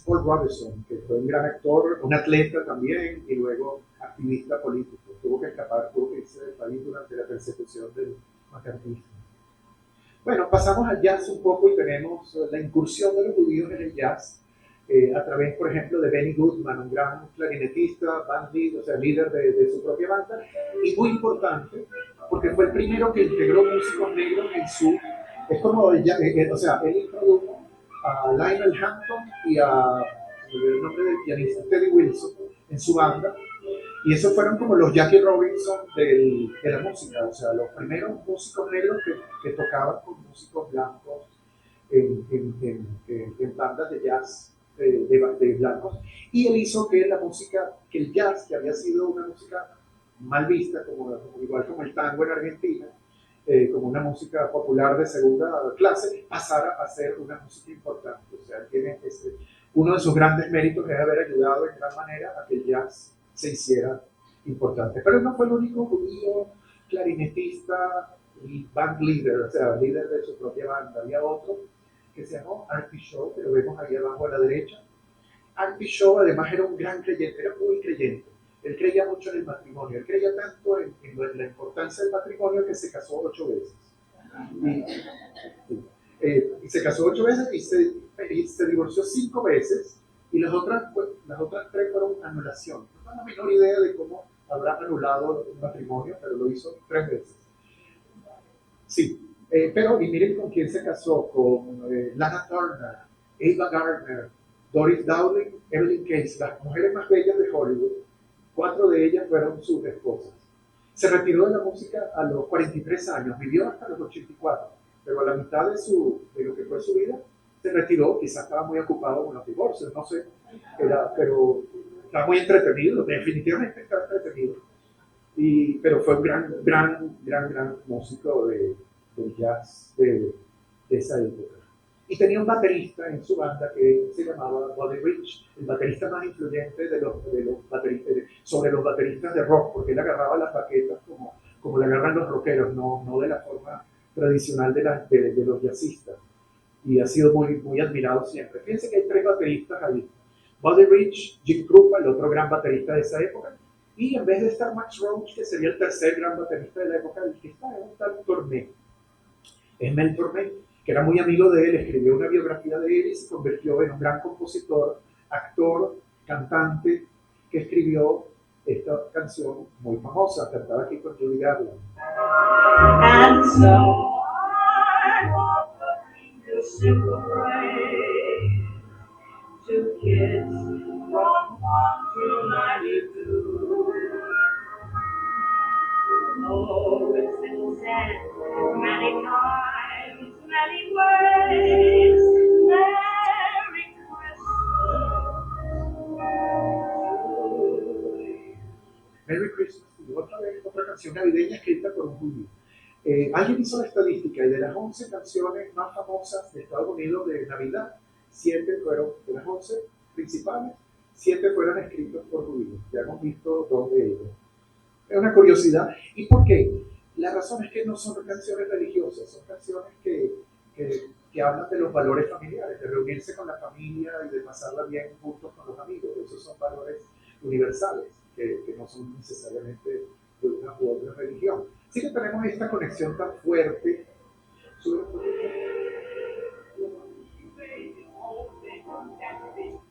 Paul Robeson, que fue un gran actor, un atleta también y luego activista político. Tuvo que irse del país durante la persecución del macartismo. Bueno, pasamos al jazz un poco y tenemos la incursión de los judíos en el jazz a través, por ejemplo, de Benny Goodman, un gran clarinetista, líder de su propia banda, y muy importante porque fue el primero que integró músicos negros en su... Es como, él introdujo a Lionel Hampton y el nombre del pianista Teddy Wilson en su banda, y esos fueron como los Jackie Robinson de la música, o sea, los primeros músicos negros que tocaban con músicos blancos en bandas de jazz de blancos, y él hizo que el jazz, que había sido una música mal vista, igual como el tango en Argentina, como una música popular de segunda clase, pasara a ser una música importante. O sea, uno de sus grandes méritos es haber ayudado en gran manera a que el jazz se hiciera importante. Pero él no fue el único judío clarinetista y band leader, o sea, líder de su propia banda. Había otro que se llamó Artie Shaw, que lo vemos ahí abajo a la derecha. Artie Shaw además era un gran creyente, era muy creyente. Él creía mucho en el matrimonio, él creía tanto en la importancia del matrimonio que se casó 8 veces. Y se casó 8 veces y se divorció 5 veces, y las otras 3 fueron anulación. No tengo la menor idea de cómo habrá anulado un matrimonio, pero lo hizo 3 veces. Sí, pero y miren con quién se casó, con Lana Turner, Ava Gardner, Doris Dowling, Evelyn Case, las mujeres más bellas de Hollywood. 4 de ellas fueron sus esposas. Se retiró de la música a los 43 años, vivió hasta los 84, pero a la mitad de lo que fue su vida, se retiró. Quizás estaba muy ocupado con los divorcios, no sé, pero estaba muy entretenido, definitivamente estaba entretenido. Pero fue un gran músico de jazz de esa época. Y tenía un baterista en su banda que se llamaba Buddy Rich, el baterista más influyente sobre los bateristas de rock, porque él agarraba las baquetas como la agarran los rockeros, no de la forma tradicional de los jazzistas. Y ha sido muy admirado siempre. Fíjense que hay 3 bateristas ahí. Buddy Rich, Jim Krupa, el otro gran baterista de esa época, y en vez de estar Max Roach, que sería el tercer gran baterista de la época, el que está es un tal Tormé. Es Mel Tormé, que era muy amigo de él, escribió una biografía de él y se convirtió en un gran compositor, actor, cantante, que escribió esta canción muy famosa, cantada aquí con Judy Garland. And so I offer you simple praise to kids from canción navideña escrita por un judío. Alguien hizo la estadística y de las 11 canciones más famosas de Estados Unidos de Navidad, 7 fueron, de las 11 principales, 7 fueron escritos por judíos. Ya hemos visto 2 de ellos. Es una curiosidad. ¿Y por qué? La razón es que no son canciones religiosas, son canciones que hablan de los valores familiares, de reunirse con la familia y de pasarla bien juntos con los amigos. Esos son valores universales, que no son necesariamente de una u otra religión. Así que tenemos esta conexión tan fuerte.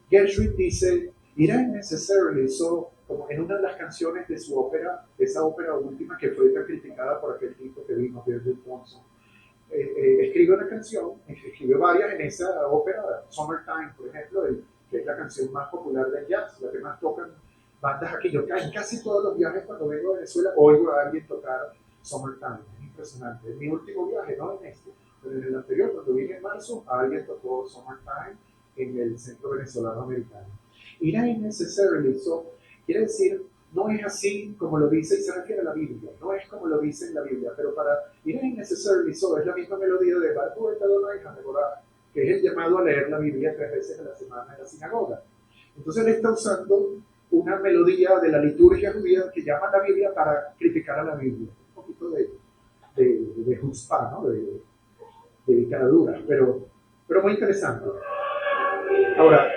Gershwin dice, It ain't necessarily so, como en una de las canciones de su ópera, de esa ópera última que fue tan criticada por aquel tipo que vimos, David Thompson. Escribe una canción, escribió varias en esa ópera, Summertime, por ejemplo, que es la canción más popular del jazz, la que más tocan bandas aquí. Yo en casi todos los viajes cuando vengo a Venezuela oigo a alguien tocar Summertime, es impresionante. En mi último viaje, no en este, pero en el anterior, cuando vine en marzo, alguien tocó Summertime en el Centro Venezolano Americano. It ain't necessarily so, quiere decir, no es así como lo dice, y se refiere a la Biblia, no es como lo dice en la Biblia, pero para It ain't necessarily so es la misma melodía de Balbueta Adonai Hameborah, que es el llamado a leer la Biblia 3 veces a la semana en la sinagoga. Entonces él está usando una melodía de la liturgia judía que llama a la Biblia para criticar a la Biblia. Un poquito de jutzpah, ¿no? de caradura, pero muy interesante. Ahora,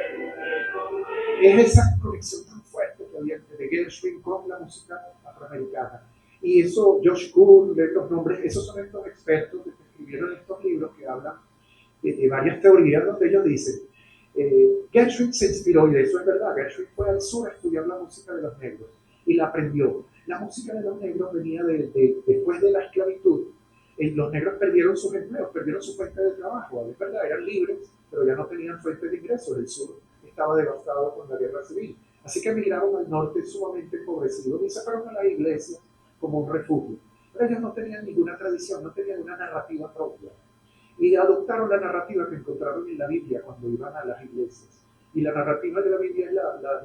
es esa conexión tan fuerte que había de Gershwin con la música afroamericana. Y eso, Josh Kuhn, de estos nombres, esos son estos expertos que escribieron estos libros que hablan de varias teorías donde ellos dicen, Gershwin se inspiró, y de eso es verdad, Gershwin fue al sur a estudiar la música de los negros y la aprendió. La música de los negros venía después de la esclavitud. Los negros perdieron sus empleos, perdieron su fuente de trabajo, es verdad, eran libres, pero ya no tenían fuente de ingresos. El sur estaba devastado con la guerra civil. Así que emigraron al norte sumamente empobrecidos y se fueron a las iglesias como un refugio. Pero ellos no tenían ninguna tradición, no tenían una narrativa propia. Y adoptaron la narrativa que encontraron en la Biblia cuando iban a las iglesias. Y la narrativa de la Biblia es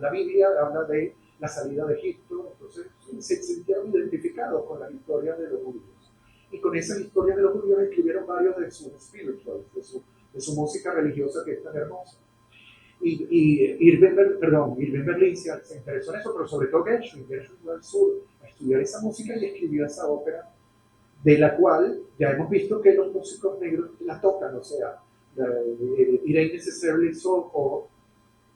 la Biblia habla de la salida de Egipto, entonces se sintieron identificados con la historia de los judíos. Y con esa historia de los judíos escribieron varios de sus spirituals, de su música religiosa que es tan hermosa. Y Irving Berlin se interesó en eso, pero sobre todo Gershwin fue al sur a estudiar esa música y escribió esa ópera, de la cual ya hemos visto que los músicos negros la tocan, o sea, It Ain't Necessarily So o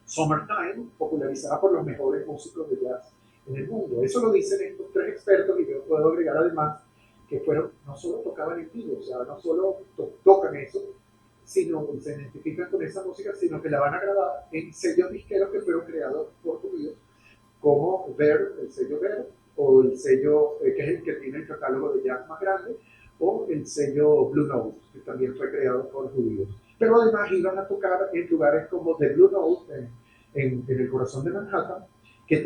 Summertime, popularizada por los mejores músicos de jazz en el mundo. Eso lo dicen estos 3 expertos, y yo puedo agregar además que no solo tocaban en vivo, o sea, no solo tocan eso, sino se identifican con esa música, sino que la van a grabar en sellos disqueros que fueron creados por judíos, como Verve, el sello Verve, o el sello que es el que tiene el catálogo de jazz más grande, o el sello Blue Note, que también fue creado por judíos. Pero además iban a tocar en lugares como The Blue Note, en el corazón de Manhattan, que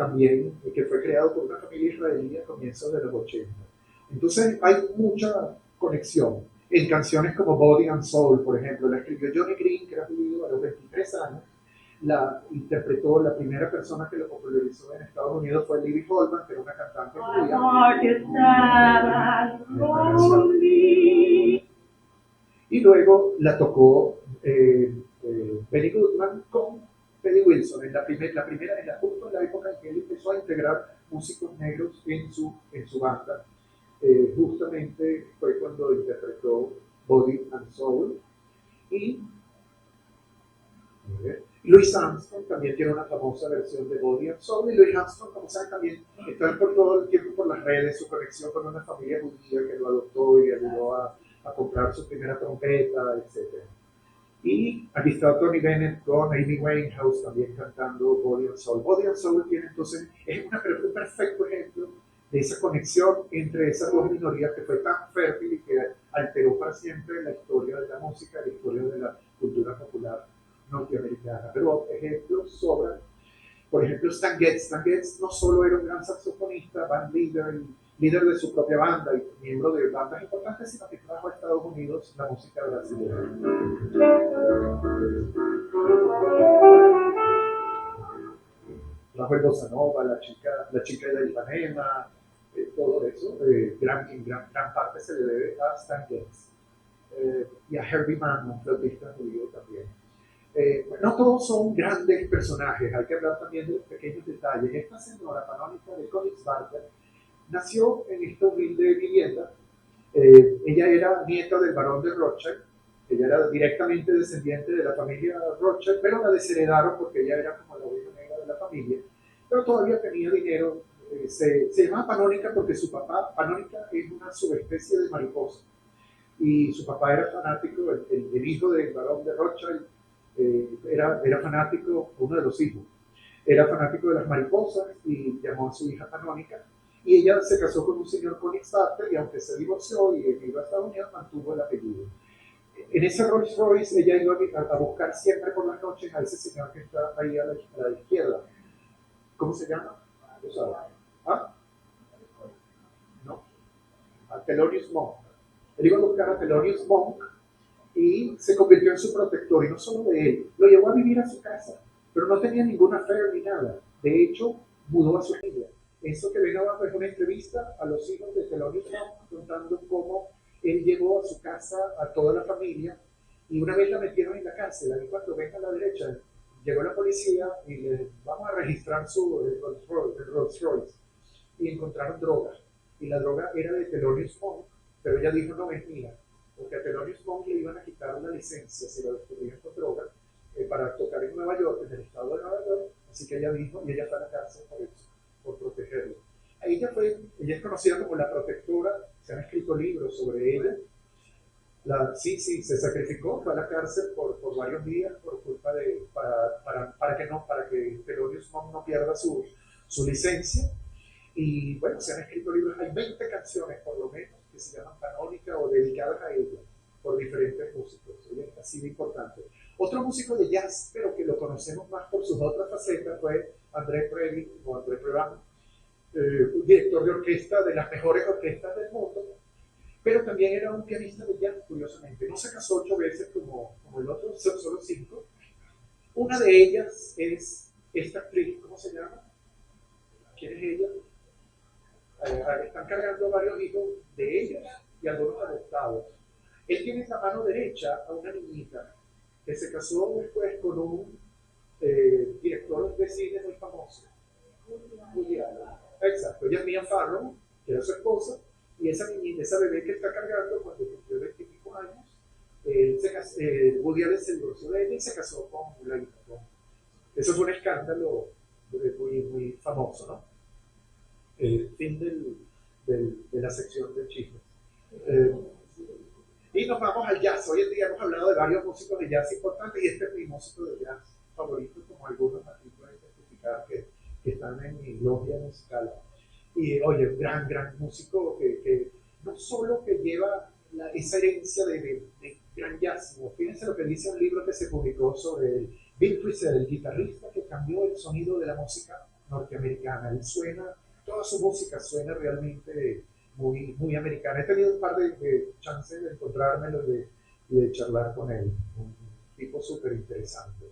fue creado por una familia israelí a comienzos de los 80. Entonces hay mucha conexión. En canciones como Body and Soul, por ejemplo, la escribió Johnny Green, que era judío a los 23 años. La interpretó, la primera persona que lo popularizó en Estados Unidos fue Libby Holman, que era una cantante judía. Y luego la tocó Benny Goodman con Teddy Wilson, justo en la época en que él empezó a integrar músicos negros en su banda. Justamente fue cuando interpretó Body and Soul. Y Louis Armstrong también tiene una famosa versión de Body and Soul, y Louis Armstrong, como saben, también está por todo el tiempo por las redes, su conexión con una familia judía que lo adoptó y le ayudó a comprar su primera trompeta, etc. Y aquí está Tony Bennett con Amy Winehouse también cantando Body and Soul. Body and Soul tiene entonces, es un perfecto ejemplo de esa conexión entre esas dos minorías que fue tan fértil y que alteró para siempre la historia de la música, la historia de la cultura popular norteamericana. Pero ejemplos sobran. Por ejemplo, Stan Getz. Stan Getz no solo era un gran saxofonista, líder de su propia banda y miembro de bandas importantes, sino que trajo a Estados Unidos la música brasileña. Trajo el bossa nova, la chica de Ipanema, todo eso, en gran parte se le debe a Stan Getz y a Herbie Mann, un flautista judío también. No todos son grandes personajes, hay que hablar también de los pequeños detalles. Esta señora canónica de Königsberg nació en esta humilde vivienda. Ella era nieta del barón de Rothschild, ella era directamente descendiente de la familia Rothschild, pero la desheredaron porque ella era como la oveja negra de la familia, pero todavía tenía dinero. Se llamaba Panónica porque su papá, Panónica es una subespecie de mariposa, y su papá era fanático, el hijo del barón de Rothschild era fanático, uno de los hijos, era fanático de las mariposas y llamó a su hija Panónica. Y ella se casó con un señor Königsberger y aunque se divorció y iba a Estados Unidos, mantuvo el apellido. En ese Rolls Royce ella iba a buscar siempre por las noches a ese señor que está ahí a la izquierda. ¿Cómo se llama? ¿Ah? No. A Thelonious Monk. Él iba a buscar a Thelonious Monk y se convirtió en su protector, y no solo de él, lo llevó a vivir a su casa, pero no tenía ninguna affair ni nada. De hecho, mudó a su familia. Eso que ven abajo es una entrevista a los hijos de Thelonious Monk contando cómo él llevó a su casa a toda la familia, y una vez la metieron en la cárcel. Ahí cuando ven a la derecha, llegó la policía y le vamos a registrar su Rolls Royce, y encontraron droga, y la droga era de Thelonious Monk, pero ella dijo no es mía, porque a Thelonious Monk le iban a quitar una licencia si lo descubrían con droga para tocar en Nueva York, en el estado de Nueva York, así que ella dijo, y ella fue a la cárcel por eso, por protegerlo. Ella es conocida como la protectora, se han escrito libros sobre ella. Sí, se sacrificó, fue a la cárcel por varios días por culpa de, para que Thelonious Monk no pierda su licencia. Y bueno, se han escrito libros, hay 20 canciones por lo menos que se llaman canónica o dedicadas a ella por diferentes músicos. Ella ha sido importante. Otro músico de jazz, pero que lo conocemos más por sus otras facetas, fue André Previn o André Previn, un director de orquesta de las mejores orquestas del mundo, pero también era un pianista de jazz, curiosamente. No se casó 8 veces como el otro, solo 5. Una de ellas es esta actriz, ¿cómo se llama? ¿Quién es ella? Están cargando varios hijos de ella y algunos adoptados. Él tiene en la mano derecha a una niñita que se casó después con un director de cine muy famoso. Woody Allen. Exacto, ella es Mia Farrow, que era su esposa, y esa niñita, esa bebé que está cargando, cuando cumplió 25 años, Woody Allen se divorció de ella y se casó con la hija. Eso fue un escándalo muy famoso, ¿no? Fin de la sección de chismes. Y nos vamos al jazz. Hoy en día hemos hablado de varios músicos de jazz importantes, y este es mi músico de jazz favorito, como algunos aquí pueden certificar que están en mi logia musical. Y oye, un gran músico que no solo que lleva esa herencia de gran jazz, sino fíjense lo que dice un libro que se publicó sobre el Bill Frisell, el guitarrista que cambió el sonido de la música norteamericana. Él toda su música suena realmente muy americana. He tenido un par de chances de encontrármelo y de charlar con él, un tipo súper interesante.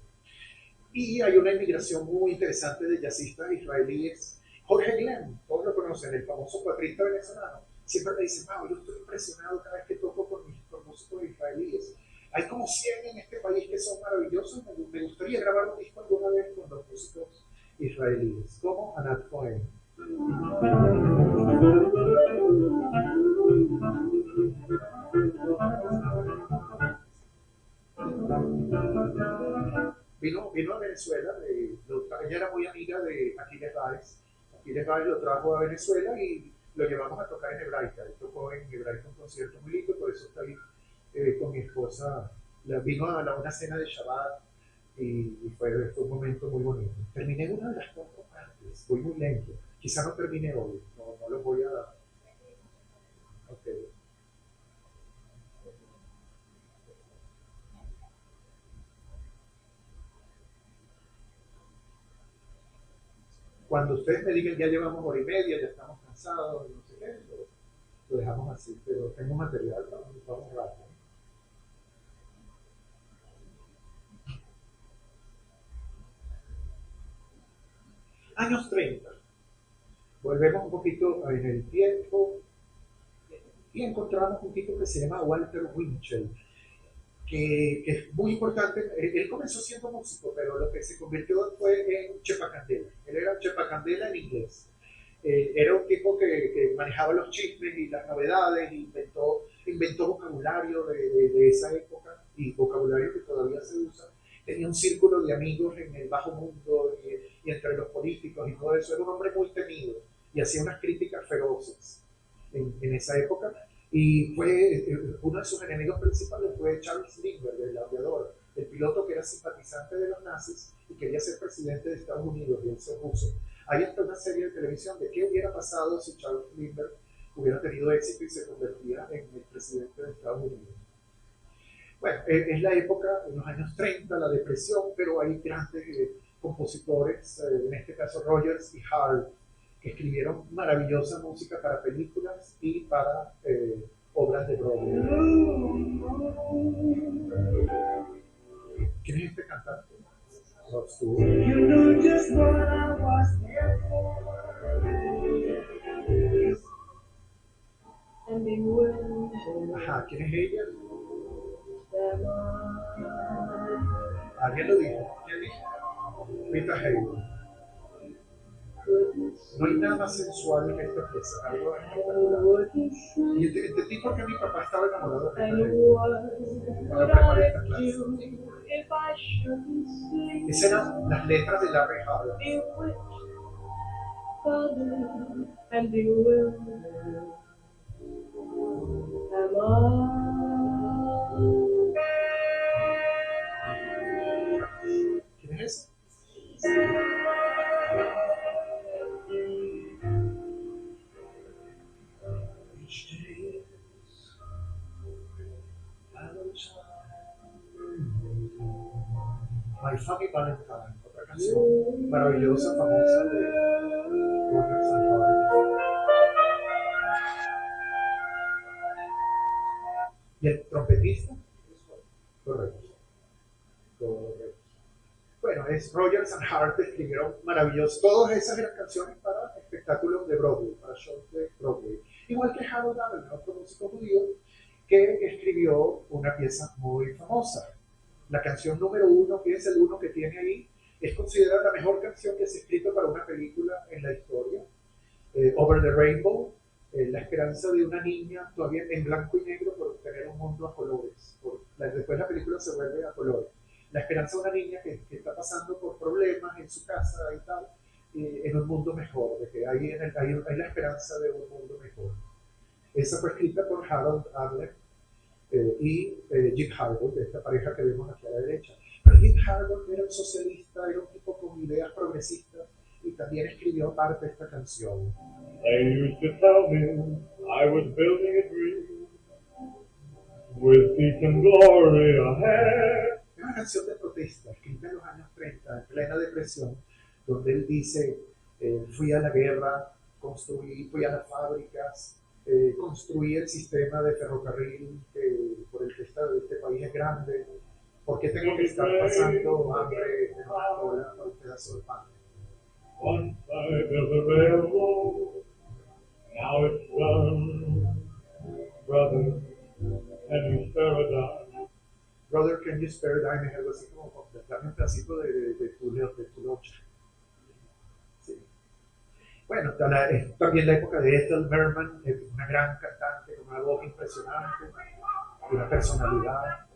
Y hay una inmigración muy interesante de jazzistas israelíes. Jorge Glenn, todos lo conocen, el famoso cuatrista venezolano. Siempre me dicen, yo estoy impresionado cada vez que toco con músicos israelíes. Hay como 100 en este país que son maravillosos, y me gustaría grabar un disco alguna vez con los músicos israelíes, como Anat Cohen. Vino a Venezuela, ella era muy amiga de Aquiles Báez. Aquiles Báez lo trajo a Venezuela y lo llevamos a tocar en Hebraica. Él tocó en Hebraica un concierto muy lindo, por eso está ahí con mi esposa. Vino a una cena de Shabbat y fue un momento muy bonito. Terminé una de las 4 partes, voy muy lento. Quizá no termine hoy, no lo voy a... Okay. Cuando ustedes me digan ya llevamos 1 hora y media, ya estamos cansados, no sé qué, lo dejamos así, pero tengo material, vamos rápido. Años 30. volvemos un poquito en el tiempo y encontramos un tipo que se llama Walter Winchell, que es muy importante. Él comenzó siendo músico, pero lo que se convirtió fue en chepacandela. Él era chepacandela en inglés. Era un tipo que manejaba los chismes y las novedades, inventó vocabulario de esa época y vocabulario que todavía se usa. Tenía un círculo de amigos en el bajo mundo y entre los políticos y todo eso. Era un hombre muy temido y hacía unas críticas feroces en esa época. Y fue uno de sus enemigos principales fue Charles Lindbergh, el aviador, el piloto que era simpatizante de los nazis y quería ser presidente de Estados Unidos, y él se opuso. Hay hasta una serie de televisión de qué hubiera pasado si Charles Lindbergh hubiera tenido éxito y se convertía en el presidente de Estados Unidos. Bueno, es la época, en los años 30, la depresión, pero hay grandes compositores, en este caso Rogers y Hart, que escribieron maravillosa música para películas y para obras de Broadway. ¿Quién es este cantante? Rod Stewart. You knew just what I was there for. And they wouldn't Ajá, ¿quién es ella? them on. Alguien lo dijo. ¿Quién dijo? Rita Hayworth. No hay nada más sensual que esta pieza, algo espectacular. Y entendí por qué mi papá estaba enamorado de Rita Hayworth cuando preparé esta clase. Esas eran las letras de Larry Harlow. And they will am ¿Quién es ese? My Funny Valentine, otra canción maravillosa, famosa de Rogers and Hart. ¿Y el trompetista? Correcto. Bueno, es Rogers and Hart, escribieron maravillosos. Todas esas eran canciones para espectáculos de Broadway, para shows de Broadway. Igual que Harold Arlen, otro músico judío, que escribió una pieza muy famosa. La canción número 1, que es el 1 que tiene ahí, es considerada la mejor canción que se ha escrito para una película en la historia. Over the Rainbow, la esperanza de una niña todavía en blanco y negro por tener un mundo a colores. Después la película se vuelve a colores. La esperanza de una niña que está pasando por problemas en su casa y tal, en un mundo mejor, de que hay la esperanza de un mundo mejor. Esa fue escrita por Harold Arlen y Jim Harbaugh, de esta pareja que vemos aquí a la derecha. Pero Jim Harbaugh era un socialista, era un tipo con ideas progresistas y también escribió parte de esta canción. They used to tell me I was building a dream with peace and glory ahead. Es una canción de protesta, escrita en los años 30, en plena depresión, donde él dice, fui a la guerra, fui a las fábricas, construí el sistema de ferrocarril por el que este país es grande. ¿Por qué tengo que estar pasando hambre en una cola por un pedazo de pan? Once I built a railroad, now it's done. Brother, can you spare a dime? Brother, can you spare a dime? Es algo así como darme un pedacito de tu loncha. Sí. Bueno, es también la época de Ethel Merman, una gran cantante con una voz impresionante, una personalidad.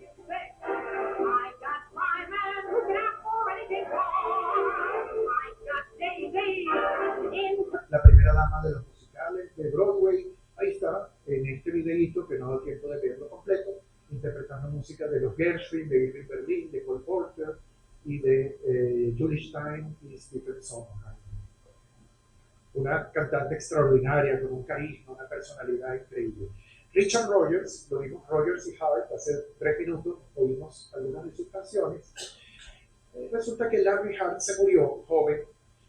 La primera dama de los musicales de Broadway, ahí está, en este videíto que no da tiempo de verlo completo, interpretando música de los Gershwin, de Irving Berlin, de Cole Porter y de Julie Stein y Stephen Sondheim. Una cantante extraordinaria, con un carisma, una personalidad increíble. Richard Rogers, lo vimos Rogers y Hart, hace 3 minutos oímos algunas de sus canciones. Resulta que Larry Hart se murió joven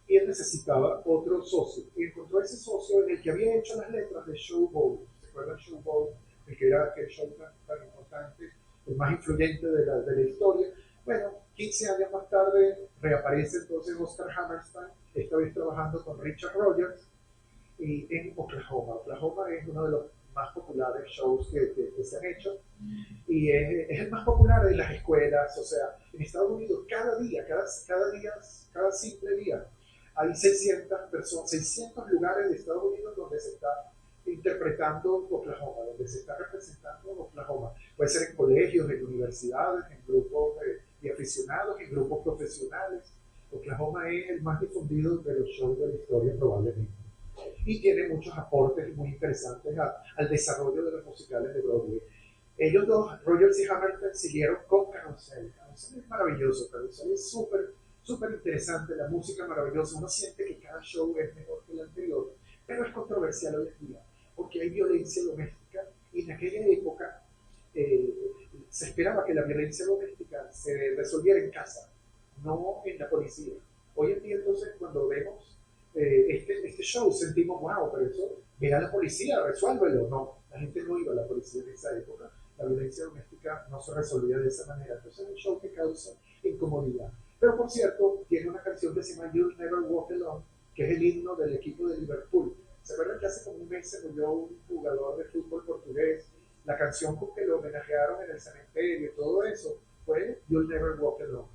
y él necesitaba otro socio. Y encontró ese socio en el que había hecho las letras de Showboat. ¿Se acuerdan Showboat? El que era aquel show tan importante, el más influyente de la historia. Bueno, 15 años más tarde reaparece entonces Oscar Hammerstein, esta vez trabajando con Richard Rogers, y en Oklahoma. Oklahoma es uno de los más populares shows que se han hecho y es el más popular de las escuelas. O sea, en Estados Unidos cada día, cada simple día, hay 600 personas, 600 lugares de Estados Unidos donde se está interpretando Oklahoma, donde se está representando Oklahoma. Puede ser en colegios, en universidades, en grupos de aficionados, en grupos profesionales. Oklahoma es el más difundido de los shows de la historia probablemente. Y tiene muchos aportes muy interesantes al desarrollo de los musicales de Broadway. Ellos dos, Rogers y Hammerstein, siguieron con Carousel. Carousel es maravilloso, Carousel es súper interesante, la música maravillosa. Uno siente que cada show es mejor que el anterior, pero es controversial hoy en día, porque hay violencia doméstica y en aquella época se esperaba que la violencia doméstica se resolviera en casa, no en la policía. Hoy en día entonces cuando vemos este show sentimos, wow, pero eso, ve a la policía, resuélvelo. No, la gente no iba a la policía en esa época, la violencia doméstica no se resolvía de esa manera. Entonces es un show que causa incomodidad. Pero por cierto, tiene una canción que se llama You'll Never Walk Alone, que es el himno del equipo de Liverpool. ¿Se acuerdan que hace como un mes se murió un jugador de fútbol portugués? La canción con que lo homenajearon en el cementerio y todo eso fue You'll Never Walk Alone,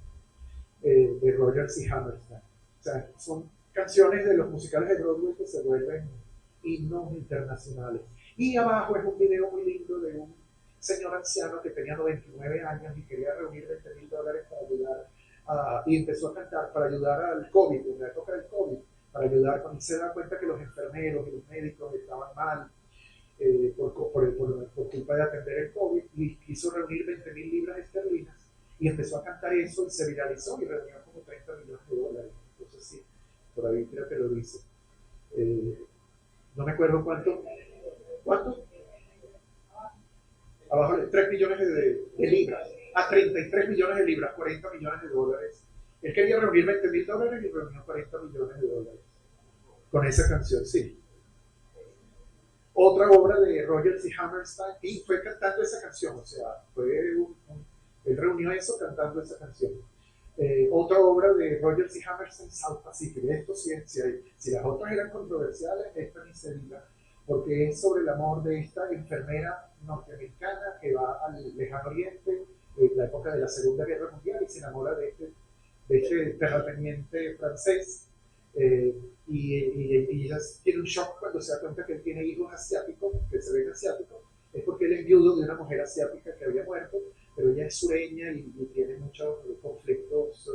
de Rogers y Hammerstein. O sea, son canciones de los musicales de Broadway que se vuelven himnos internacionales. Y abajo es un video muy lindo de un señor anciano que tenía 99 años y quería reunir $20,000 para ayudar y empezó a cantar para ayudar al COVID, en la época del COVID, para ayudar cuando se da cuenta que los enfermeros y los médicos estaban mal por culpa de atender el COVID, y quiso reunir 20,000 libras esterlinas y empezó a cantar eso y se viralizó y reunió como $30 millones. Entonces sí, por ahí creo que lo dice. No me acuerdo cuánto. Abajo 3 millones de libras. A 33 millones de libras, $40 millones. Él quería reunir $20,000 y reunió $40 millones con esa canción, sí. Otra obra de Rogers y Hammerstein, y fue cantando esa canción, o sea, él reunió eso cantando esa canción. Otra obra de Rogers y Hammerstein, South Pacific. Esto sí, si las otras eran controversiales, esta ni se diga, porque es sobre el amor de esta enfermera norteamericana que va al lejano oriente, en la época de la Segunda Guerra Mundial, y se enamora de este terrateniente francés. Y ella tiene un shock cuando se da cuenta que él tiene hijos asiáticos, que se ven asiáticos. Es porque él es viudo de una mujer asiática que había muerto, pero ella es sureña y tiene muchos conflictos,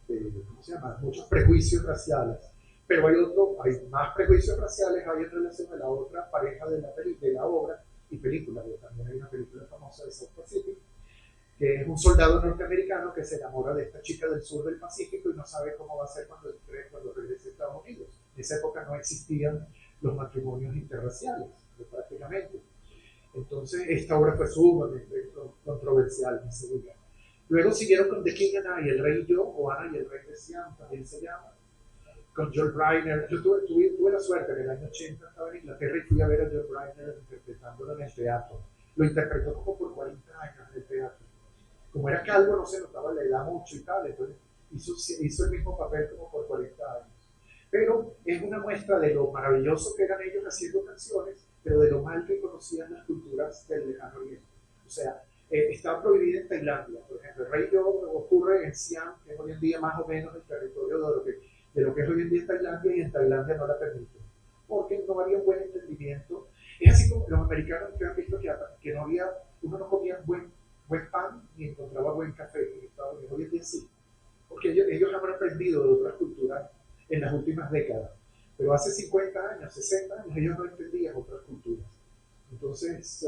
¿cómo se llama? Muchos prejuicios raciales. Pero hay más prejuicios raciales, hay en relación a la otra pareja de la obra y película. También hay una película famosa de South Pacific, que es un soldado norteamericano que se enamora de esta chica del sur del Pacífico y no sabe cómo va a ser cuando regrese a Estados Unidos. En esa época no existían los matrimonios interraciales, prácticamente. Entonces, esta obra fue sumamente controversial, ni se diga. Luego siguieron con The King and I, El Rey y Yo, o Ana y el Rey de Siam, también se llama, con Joel Reiner. Yo tuve la suerte, en el año 80 estaba en Inglaterra y fui a ver a Joel Reiner interpretándolo en el teatro. Lo interpretó como por 40 años en el teatro. Como era calvo, no se notaba la edad mucho y tal, entonces hizo el mismo papel como por 40 años. Pero es una muestra de lo maravilloso que eran ellos haciendo canciones, pero de lo mal que conocían las culturas del lejano oriente. O sea, estaba prohibida en Tailandia, por ejemplo. El Rey Yo ocurre en Siam, que es hoy en día más o menos el territorio de lo que es hoy en día Tailandia, y en Tailandia no la permiten, porque no había un buen entendimiento. Es así como los americanos que han visto que no había, uno no comía buen pan ni encontraba buen café en Estados Unidos. Hoy en día sí, porque ellos han aprendido de otras culturas en las últimas décadas, pero hace 50 años, 60 años, ellos no entendían otras culturas. Entonces,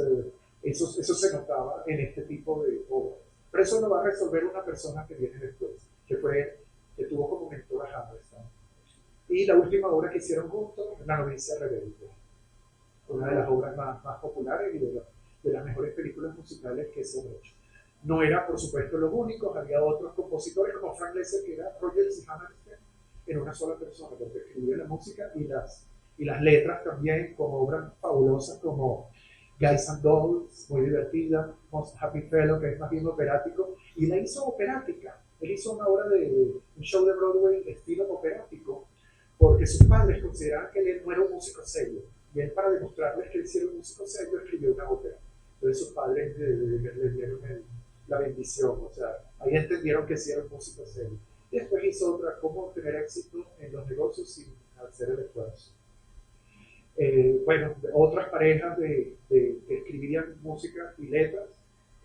eso se notaba en este tipo de obras. Pero eso lo va a resolver una persona que viene después, que tuvo como mentor a Hammerstein. Y la última obra que hicieron juntos, La novicia rebelde, una de las obras más populares y de las mejores películas musicales que se han hecho. No era, por supuesto, los únicos, había otros compositores como Frank Lesser, que era Rogers y Hammerstein en una sola persona, porque escribía la música y las letras también, como obras fabulosas como Guys and Dolls, muy divertida, Most Happy Fellow, que es más bien operático, y la hizo operática. Él hizo una obra un show de Broadway estilo operático, porque sus padres consideraban que él no era un músico serio. Y él, para demostrarles que él sí era un músico serio, escribió una ópera. Entonces sus padres le dieron la bendición, o sea, ahí entendieron que sí era un músico serio. Y después hizo otra, cómo tener éxito en los negocios sin hacer el esfuerzo. Bueno, otras parejas que escribían música y letras,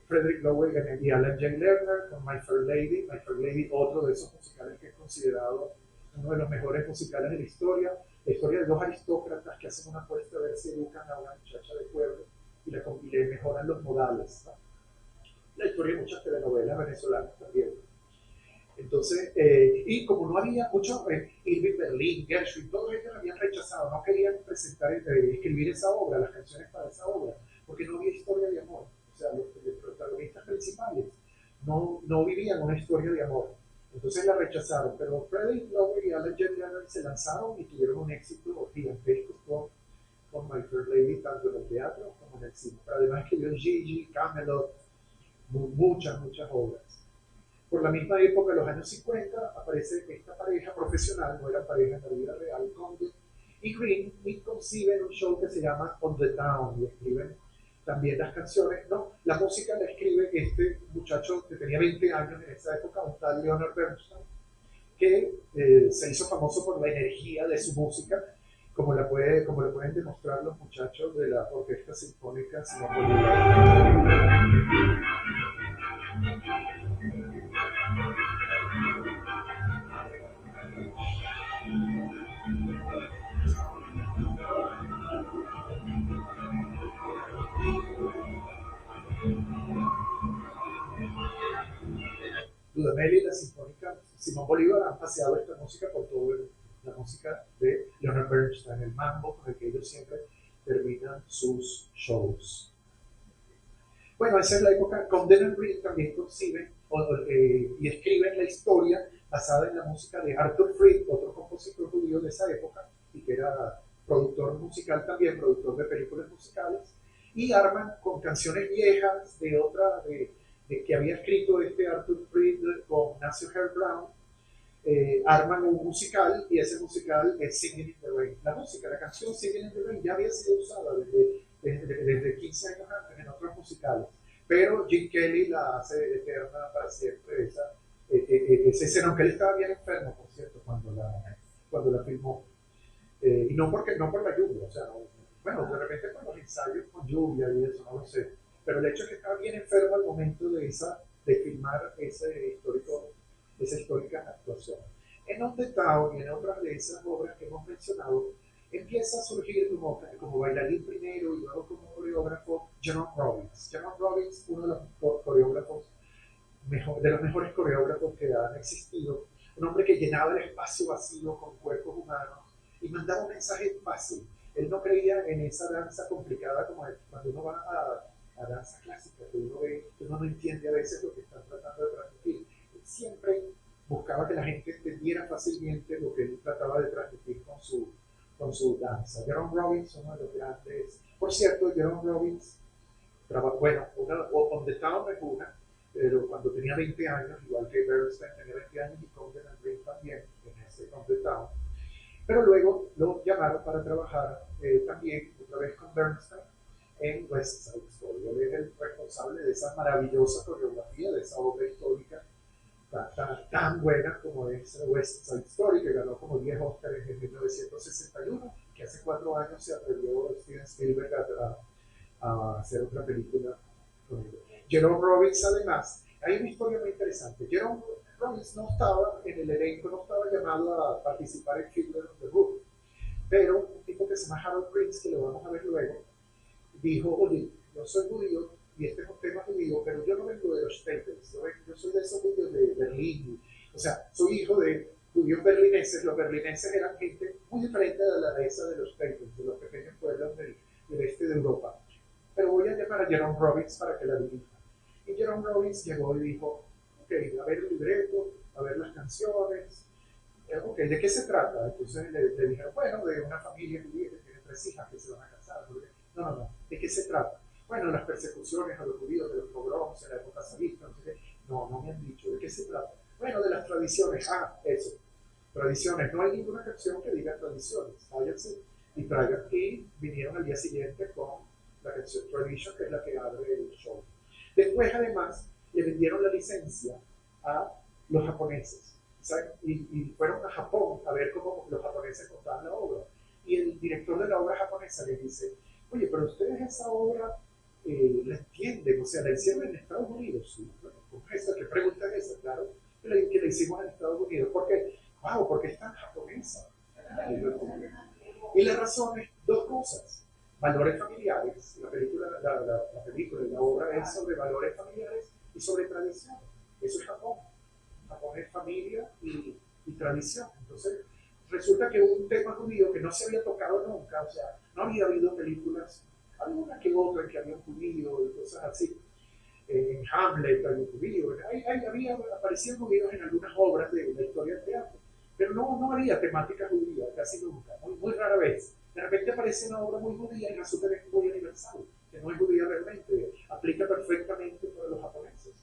Frederick Lowell y Alan J. Lerner con My Fair Lady. My Fair Lady, otro de esos musicales que es considerado uno de los mejores musicales de la historia de dos aristócratas que hacen una apuesta a ver si educan a una muchacha de pueblo y le mejoran los modales, ¿no? La historia de muchas telenovelas venezolanas también. Entonces, y como no había mucho, Irving Berlin, Gershwin, todos ellos habían rechazado, no querían escribir esa obra, las canciones para esa obra, porque no había historia de amor. O sea, los protagonistas principales no vivían una historia de amor. Entonces la rechazaron, pero Frederick Lowell y Alan J. Lerner se lanzaron y tuvieron un éxito gigantesco con My Fair Lady, tanto en el teatro como en el cine. Pero además escribió Gigi, Camelot, muchas obras. Por la misma época, en los años 50, aparece esta pareja profesional, no era pareja en la vida real, Condon y Green, y conciben un show que se llama On the Town, y escriben también las canciones, ¿no? La música la escribe este muchacho que tenía 20 años en esa época, un tal Leonard Bernstein, que se hizo famoso por la energía de su música, como lo pueden demostrar los muchachos de la Orquesta Sinfónica Simón Bolívar. Dudamel y la Sinfónica Simón Bolívar han paseado esta música por toda la música de Leonard Bernstein, el mambo con el que ellos siempre terminan sus shows. Bueno, esa es la época. Condon y Green también conciben y escriben la historia basada en la música de Arthur Freed, otro compositor judío de esa época, y que era productor musical también, productor de películas musicales, y arman con canciones viejas de que había escrito este Arthur Freed con Nancy Hare Brown, arman un musical, y ese musical es Singing in the Rain. La canción Singing in the Rain ya había sido usada desde 15 años antes en otros musicales, pero Jim Kelly la hace eterna para siempre, esa escena, aunque él estaba bien enfermo, por cierto, cuando la filmó, y no por la lluvia, o sea, bueno, de repente por los ensayos con lluvia y eso, no lo sé, pero el hecho es que estaba bien enfermo al momento de filmar esa histórica actuación. En On the Town y en otras de esas obras que hemos mencionado, empieza a surgir como bailarín primero y luego como coreógrafo Jerome Robbins. Jerome Robbins, uno de los coreógrafos, de los mejores coreógrafos que han existido, un hombre que llenaba el espacio vacío con cuerpos humanos y mandaba un mensaje fácil. Él no creía en esa danza complicada como cuando uno va a danza clásica, que uno no entiende a veces lo que están tratando de transmitir. Él siempre buscaba que la gente entendiera fácilmente lo que él trataba de transmitir con su danza. Jerome Robbins, uno de los grandes. Por cierto, Jerome Robbins, On the Town es una, pero cuando tenía 20 años, igual que Bernstein tenía 20 años y Condon y Green también, en ese On the Town. Pero luego lo llamaron para trabajar también, otra vez con Bernstein, en West Side Story. Él es el responsable de esa maravillosa coreografía, de esa obra histórica tan buena como es West Side Story, que ganó como 10 Oscars en 1961, que hace 4 años se atrevió Steven Spielberg a hacer otra película con él. Jerome Robbins, además, hay una historia muy interesante. Jerome Robbins no estaba en el elenco, no estaba llamado a participar en Fiddler on the Roof, pero un tipo que se llama Harold Prince, que lo vamos a ver luego, dijo: oye, yo soy judío y este es un tema judío, pero yo no vengo de los Staples, yo soy de esos judíos de Berlín, o sea, soy hijo de judíos berlineses. Los berlineses eran gente muy diferente de la raza de los Staples, de los pequeños pueblos del este de Europa. Pero voy a llamar a Jerome Robbins para que la dirija. Y Jerome Robbins llegó y dijo: ok, a ver el libreto, a ver las canciones, ok, ¿de qué se trata? Entonces le dijeron: bueno, de una familia judía que tiene 3 hijas que se van a casar. No, ¿de qué se trata? Bueno, las persecuciones a los judíos, de los pogroms en la época zarista, no sé qué. No me han dicho. ¿De qué se trata? Bueno, de las tradiciones. Eso. tradiciones. No hay ninguna canción que diga tradiciones. Váyanse y traigan. Y vinieron al día siguiente con la canción Tradition, que es la que abre el show. Después, además, le vendieron la licencia a los japoneses. ¿Saben? Y fueron a Japón a ver cómo los japoneses contaban la obra. Y el director de la obra japonesa le dice, oye, pero ustedes esa obra la entienden, o sea, la hicieron en Estados Unidos. ¿Sí? Bueno, ¿cómo es eso? ¿Qué pregunta es esa? Claro, que la hicimos en Estados Unidos. ¿Por qué? Wow, porque es tan japonesa. Y la razón es dos cosas. Valores familiares. La película, la obra es sobre valores familiares y sobre tradición. Eso es Japón. Japón es familia y tradición. Entonces, resulta que un tema judío que no se había tocado nunca, o sea, no había habido películas, alguna que otra en que había un judío y cosas así. En Hamlet había un judío, aparecían judíos en algunas obras de la historia del teatro, pero no había temática judía, casi nunca, muy rara vez. De repente aparece una obra muy judía y resulta que es muy universal, que no es judía realmente, aplica perfectamente para los japoneses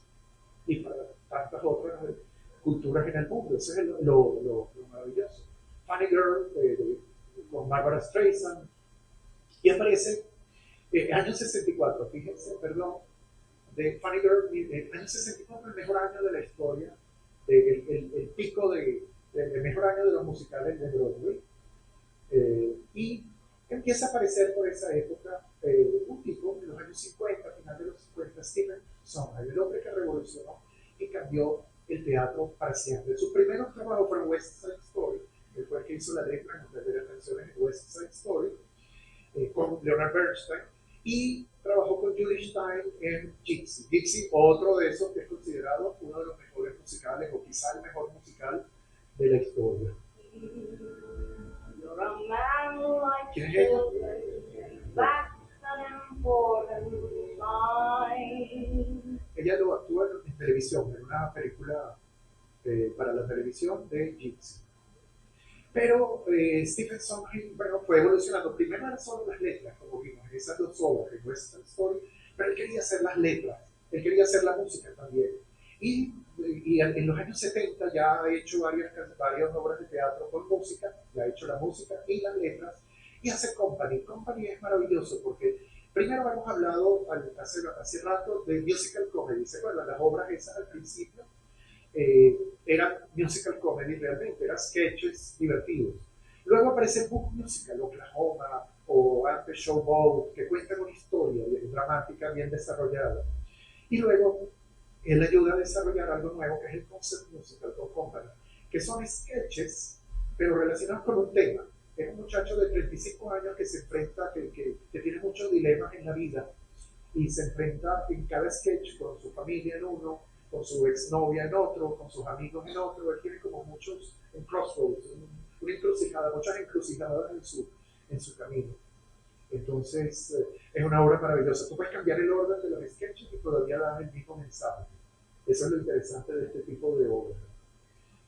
y para tantas otras culturas en el mundo. Eso es lo maravilloso. Funny Girl con Barbara Streisand, y aparece año 64, fíjense, perdón, de Funny Girl, año 64, el mejor año de la historia, el pico el mejor año de los musicales de Broadway, y empieza a aparecer por esa época un tipo en los años 50, final de los 50, Stephen Sondheim, el hombre que revolucionó y cambió el teatro para siempre. Sus primeros trabajos fueron West Side Story, él fue el que hizo la letra en las primeras canciones de West Side Story, con Leonard Bernstein, y trabajó con Julie Stein en Gypsy. Gypsy, otro de esos que es considerado uno de los mejores musicales, o quizá el mejor musical de la historia. You're a man like ¿Quién es ella? children, that's an important sign. Ella lo actúa en televisión, en una película para la televisión de Gypsy. Pero Stephen Sondheim, bueno, fue evolucionando. Primero eran solo las letras, como vimos en esas dos obras, en West Side Story, pero él quería hacer las letras, él quería hacer la música también. Y en los años 70 ya ha hecho varias obras de teatro con música, ya ha hecho la música y las letras, y hace Company. Company es maravilloso porque primero hemos hablado hace rato de musical comedy. ¿Se acuerdan? Las obras esas al principio eran musical comedy realmente, eran sketches divertidos. Luego aparece el book musical, Oklahoma o antes Showboat, que cuentan una historia bien dramática, bien desarrollada. Y luego él ayuda a desarrollar algo nuevo que es el concept musical con Company, que son sketches, pero relacionados con un tema. Es un muchacho de 35 años que se enfrenta, que tiene muchos dilemas en la vida y se enfrenta en cada sketch con su familia en uno, con su exnovia en otro, con sus amigos en otro. Él tiene como muchos crossroads, una encrucijada, muchas encrucijadas en su camino. Entonces, es una obra maravillosa. Tú puedes cambiar el orden de los sketches y todavía dan el mismo mensaje. Eso es lo interesante de este tipo de obras.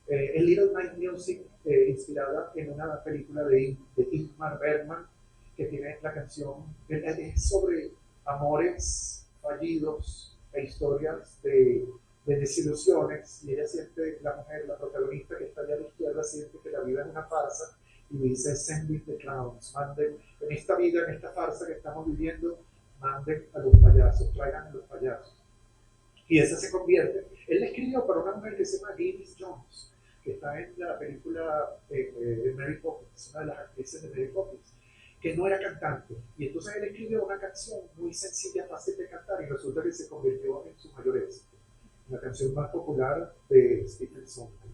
El Little Night Music, inspirada en una película de Ingmar Bergman, que tiene la canción, es sobre amores fallidos e historias de desilusiones, y ella siente, la mujer, la protagonista que está allá a la izquierda, siente que la vida es una farsa, y dice, send me the clowns, manden, en esta vida, en esta farsa que estamos viviendo, manden a los payasos, traigan a los payasos. Y esa se convierte. Él le escribió para una mujer que se llama Gladys Jones, que está en la película de Mary Poppins, una de las actrices de Mary Poppins, que no era cantante. Y entonces él escribió una canción muy sencilla, fácil de cantar, y resulta que se convirtió en su mayor éxito. La canción más popular de Stephen Sondheim.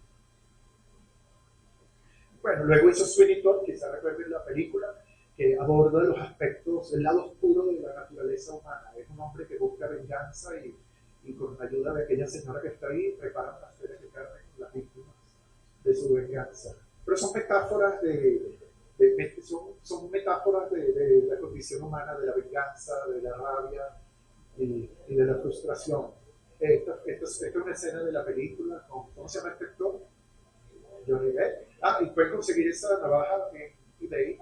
Bueno, luego hizo Sweeney Todd, quizá recuerden la película, que aborda los aspectos, el lado oscuro de la naturaleza humana. Es un hombre que busca venganza y con la ayuda de aquella señora que está ahí, prepara pasteles de carne con las víctimas de su venganza. Pero son metáforas son metáforas de la condición humana, de la venganza, de la rabia y de la frustración. Esta es una escena de la película con, ¿cómo se llama este actor? Johnny Depp. Y pueden conseguir esa navaja en eBay.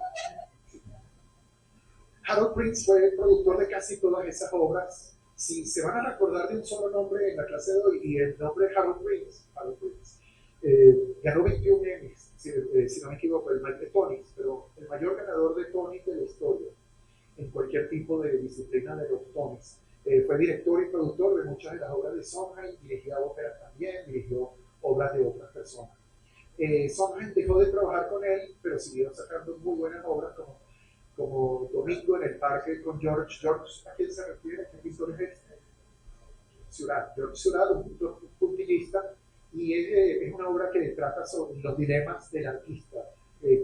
Harold Prince fue el productor de casi todas esas obras. Si se van a recordar de un solo nombre en la clase de hoy, y el nombre es Harold Prince, ganó 21 Emmys. si no me equivoco, de Tonys, pero el mayor ganador de Tonys de la historia, en cualquier tipo de disciplina de los Tonys. Fue director y productor de muchas de las obras de Sondheim, dirigía óperas también, dirigió obras de otras personas. Sondheim dejó de trabajar con él, pero siguió sacando muy buenas obras como Domingo en el Parque con George. ¿A quién se refiere? ¿Qué pintor es este? George Seurat, un puntillista, y es una obra que trata sobre los dilemas del artista,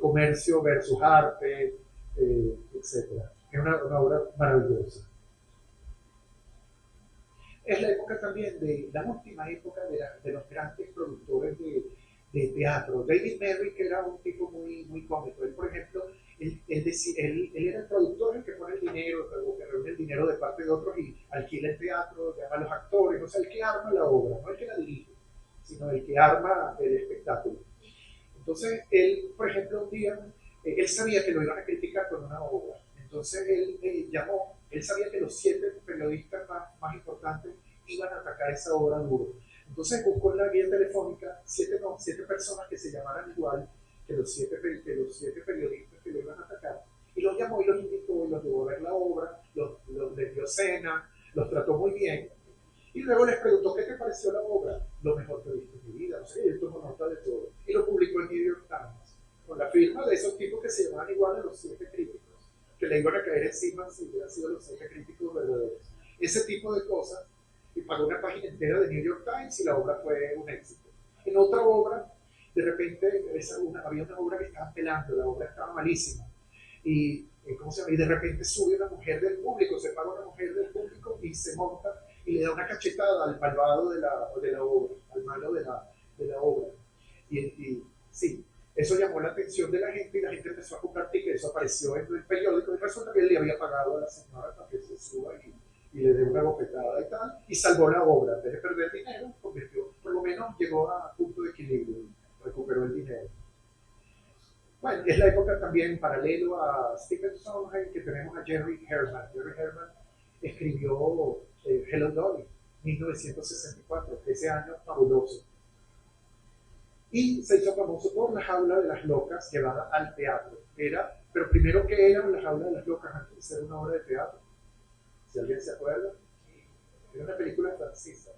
comercio versus arte, etc. Es una obra maravillosa. Es la época también la última época de los grandes productores de teatro. David Merrick era un tipo muy cómico. Él, por ejemplo, él era el productor, el que pone el dinero, o que reúne el dinero de parte de otros y alquila el teatro, llama a los actores, o sea, el que arma la obra, no el que la dirige, sino el que arma el espectáculo. Entonces, él, por ejemplo, un día, él sabía que lo iban a criticar con una obra. Entonces, él sabía que los 7 periodistas más importantes iban a atacar esa obra duro. Entonces, buscó en la guía telefónica 7 personas que se llamaran igual que los 7 periodistas que lo iban a atacar. Y los llamó y los invitó y los llevó a ver la obra, les dio cena, los trató muy bien. Y luego les preguntó, ¿qué te pareció la obra? Lo mejor que he visto en mi vida. O sea, él tomó nota de todo. Y lo publicó en New York Times, con la firma de esos tipos que se llamaban igual a los 7 críticos, que le iban a caer encima si hubieran sido los 7 críticos verdaderos. Ese tipo de cosas, y pagó una página entera de New York Times y la obra fue un éxito. En otra obra, de repente, había una obra que estaban pelando, la obra estaba malísima. Y de repente sube una mujer del público, se para una mujer del público y se monta y le da una cachetada al malvado de la obra, al malo de la obra. Y sí, eso llamó la atención de la gente y la gente empezó a comprar tickets, eso apareció en el periódico y resulta que él le había pagado a la señora para que se suba y le dé una bofetada y tal, y salvó la obra. En vez de perder dinero, por lo menos llegó a punto de equilibrio y recuperó el dinero. Bueno, es la época también paralelo a Stephen Sondheim que tenemos a Jerry Herman. Jerry Herman escribió Hello Dolly, 1964, ese año fabuloso. Y se hizo famoso por La Jaula de las Locas, llevada al teatro. Pero primero, ¿qué era La Jaula de las Locas antes de ser una obra de teatro? Si alguien se acuerda, era una película francesa.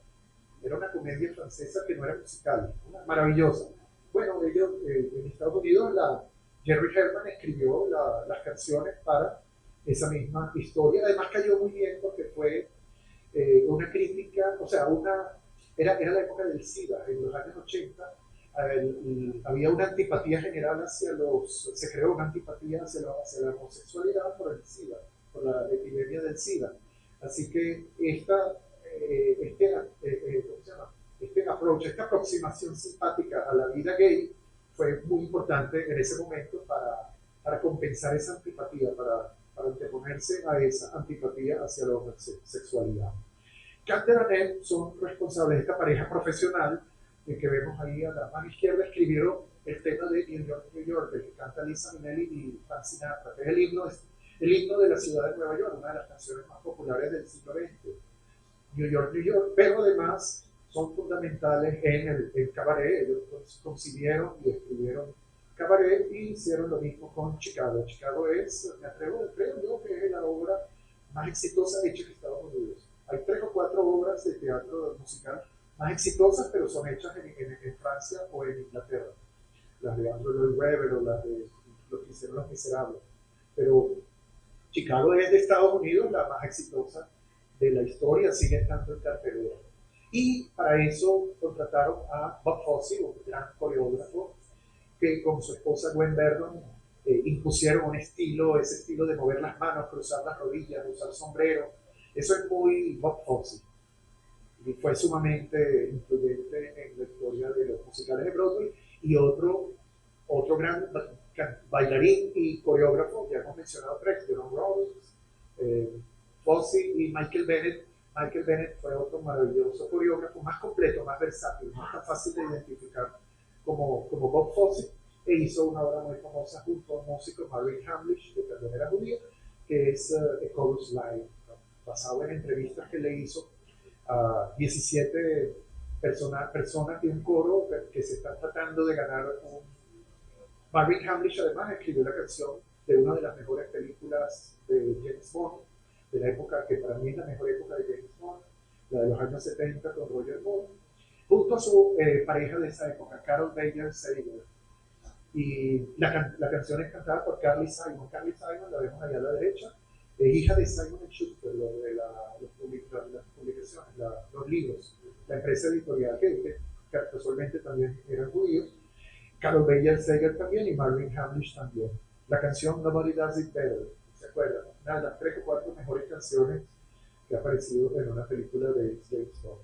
Era una comedia francesa que no era musical, maravillosa. Bueno, en Estados Unidos, Jerry Herman escribió las canciones para esa misma historia. Además cayó muy bien porque fue una crítica, o sea, era la época del SIDA, en los años 80. Había una antipatía general se creó una antipatía hacia la homosexualidad por el SIDA, por la epidemia del SIDA. Así que esta aproximación simpática a la vida gay fue muy importante en ese momento para compensar esa antipatía, para anteponerse a esa antipatía hacia la homosexualidad. Kander y Annette son responsables de esta pareja profesional que vemos ahí a la mano izquierda. Escribieron el tema de New York, New York, el que canta Liza Minnelli y Frank Sinatra, que es el himno de la ciudad de Nueva York, una de las canciones más populares del siglo XX. New York, New York, pero además son fundamentales en el cabaret. Ellos concibieron y escribieron cabaret y hicieron lo mismo con Chicago. Chicago creo yo que es la obra más exitosa hecha en Estados Unidos. Hay 3 o 4 obras de teatro musical más exitosas, pero son hechas en Francia o en Inglaterra. Las de Andrew Lloyd Webber o las de lo que hicieron Los Miserables. Pero Chicago es de Estados Unidos la más exitosa de la historia, sigue estando en cartelera. Y para eso contrataron a Bob Fosse, un gran coreógrafo, que con su esposa Gwen Verdon impusieron ese estilo de mover las manos, cruzar las rodillas, usar sombrero. Eso es muy Bob Fosse. Y fue sumamente influyente en la historia de los musicales de Broadway. Y otro gran bailarín y coreógrafo, ya hemos mencionado 3, Jerome Robbins, Fosse y Michael Bennett. Michael Bennett fue otro maravilloso coreógrafo, más completo, más versátil, no tan fácil de identificar como Bob Fosse, e hizo una obra muy famosa junto a un músico, Marvin Hamlish, que también era judío, que es A Chorus Line, ¿no? Basado en entrevistas que le hizo a 17 personas de un coro que se están tratando de ganar Marvin Hamlish además escribió la canción de una de las mejores películas de James Bond, de la época que para mí es la mejor época de James Bond, la de los años 70 con Roger Moore, junto a su pareja de esa época, Carol Bayer Sager. Y la canción es cantada por Carly Simon. Carly Simon, la vemos allá a la derecha, es hija de Simon & Schuster, de las publicaciones, los libros, la empresa editorial que casualmente también eran judíos. Carol Bayer Sager también y Marvin Hamlish también. La canción Nobody Does It Better, ¿se acuerdan? Una de las 3 o 4 mejores canciones que ha aparecido en una película de James Bond.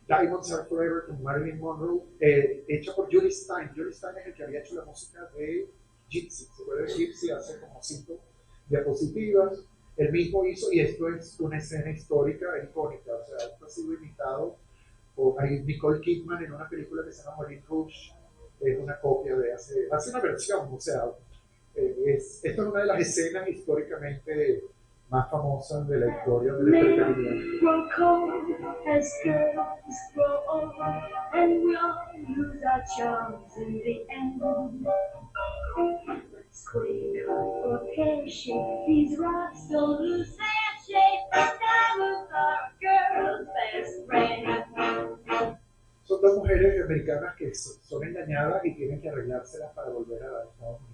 Diamonds Are Forever con Marilyn Monroe, hecha por Julie Stein. Julie Stein es el que había hecho la música de Gypsy. ¿Se acuerdan de Gypsy? Hace como 5 diapositivas. Él mismo hizo, y esto es una escena histórica e icónica. O sea, esto ha sido imitado por Nicole Kidman en una película que se llama Moulin Rouge. Es una copia de hace una versión. O sea, esta es una de las escenas históricamente más famosas de la historia del entretenimiento. Grow cold as girls grow old, and we all lose our charms in the end. Let's quick for patient, these rocks don't lose their shape. Diamonds are girls' best friend. Son 2 mujeres americanas que son engañadas y tienen que arreglárselas para volver a Estados Unidos.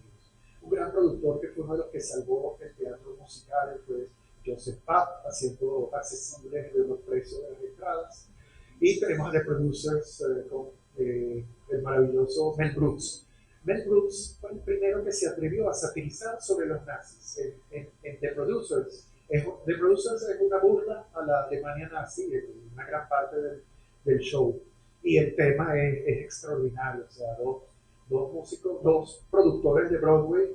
Un gran productor que fue uno de los que salvó el teatro musical fue Joseph Papp, haciendo accesibles los precios de las entradas. Y tenemos a The Producers con el maravilloso Mel Brooks. Mel Brooks fue el primero que se atrevió a satirizar sobre los nazis en The Producers. The Producers es una burla a la Alemania nazi, en una gran parte del show. Y el tema es extraordinario, o sea, dos músicos, 2 productores de Broadway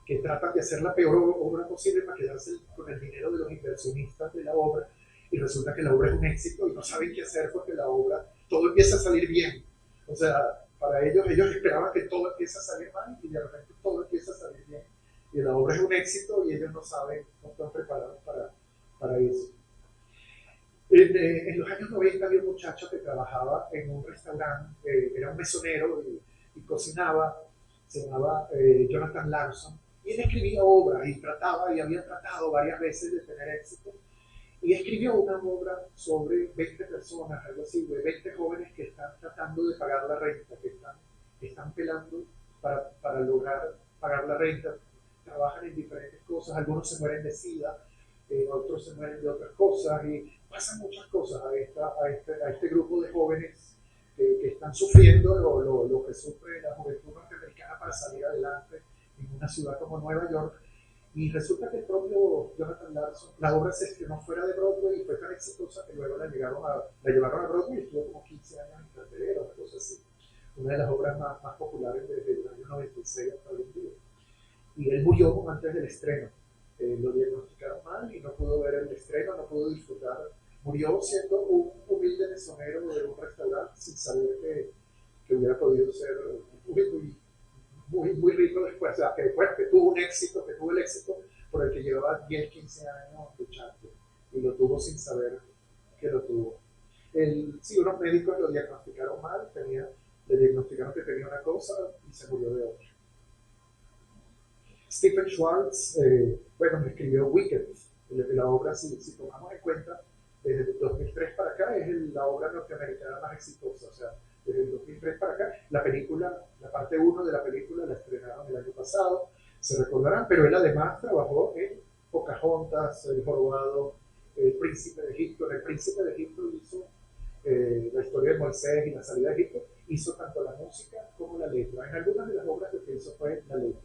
que tratan de hacer la peor obra posible para quedarse con el dinero de los inversionistas de la obra, y resulta que la obra es un éxito y no saben qué hacer porque la obra, todo empieza a salir bien. O sea, para ellos esperaban que todo empiece a salir mal y de repente todo empieza a salir bien. Y la obra es un éxito y ellos no saben, no están preparados para eso. En los años 90 había un muchacho que trabajaba en un restaurante, era un mesonero y cocinaba, se llamaba Jonathan Larson, y él escribía obras y había tratado varias veces de tener éxito, y escribió una obra sobre 20 personas, algo así, de 20 jóvenes que están tratando de pagar la renta, que están pelando para lograr pagar la renta, trabajan en diferentes cosas, algunos se mueren de SIDA, otros se mueren de otras cosas, y pasan muchas cosas a este grupo de jóvenes que están sufriendo lo que sufre la juventud norteamericana para salir adelante en una ciudad como Nueva York. Y resulta que el propio Jonathan Larson, la obra se estrenó fuera de Broadway y fue tan exitosa que luego la llevaron a Broadway y estuvo como 15 años en cartelera, una cosa así. Una de las obras más populares desde el año 96 hasta hoy en día. Y él murió antes del estreno. Lo diagnosticaron mal y no pudo ver el estreno, no pudo disfrutar. Murió siendo un humilde mesonero de un restaurante sin saber que hubiera podido ser muy rico después. O sea, que tuvo un éxito, que tuvo el éxito por el que llevaba 10, 15 años luchando. Y lo tuvo sin saber que lo tuvo. Sí, unos médicos lo diagnosticaron mal, le diagnosticaron que tenía una cosa y se murió de otra. Stephen Schwartz, me escribió Wicked, la obra, si tomamos en cuenta, desde el 2003 para acá es la obra norteamericana más exitosa. O sea, desde el 2003 para acá, la película, la parte 1 de la película la estrenaron el año pasado, se recordarán, pero él además trabajó en Pocahontas, El Jorobado, El Príncipe de Egipto. En El Príncipe de Egipto hizo la historia de Moisés y la salida de Egipto, hizo tanto la música como la letra. En algunas de las obras lo que hizo fue la letra.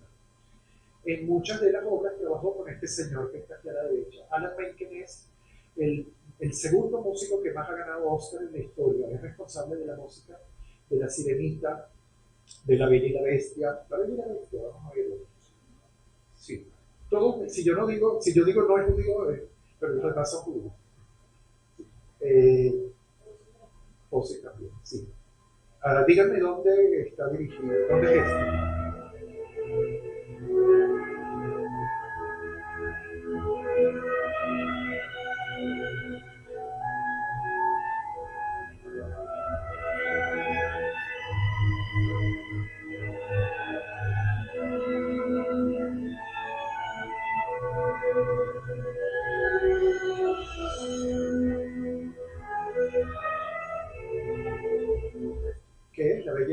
En muchas de las obras trabajó con este señor que está aquí a la derecha. Alan Menken es el segundo músico que más ha ganado Oscar en la historia. Es responsable de la música de La Sirenita, de La Bella y la Bestia. La Bella y la Bestia, vamos a verlo. Sí. Todo, si yo digo no es judío, pero los demás son judíos. José también, sí. Ahora díganme dónde está dirigido, dónde es este.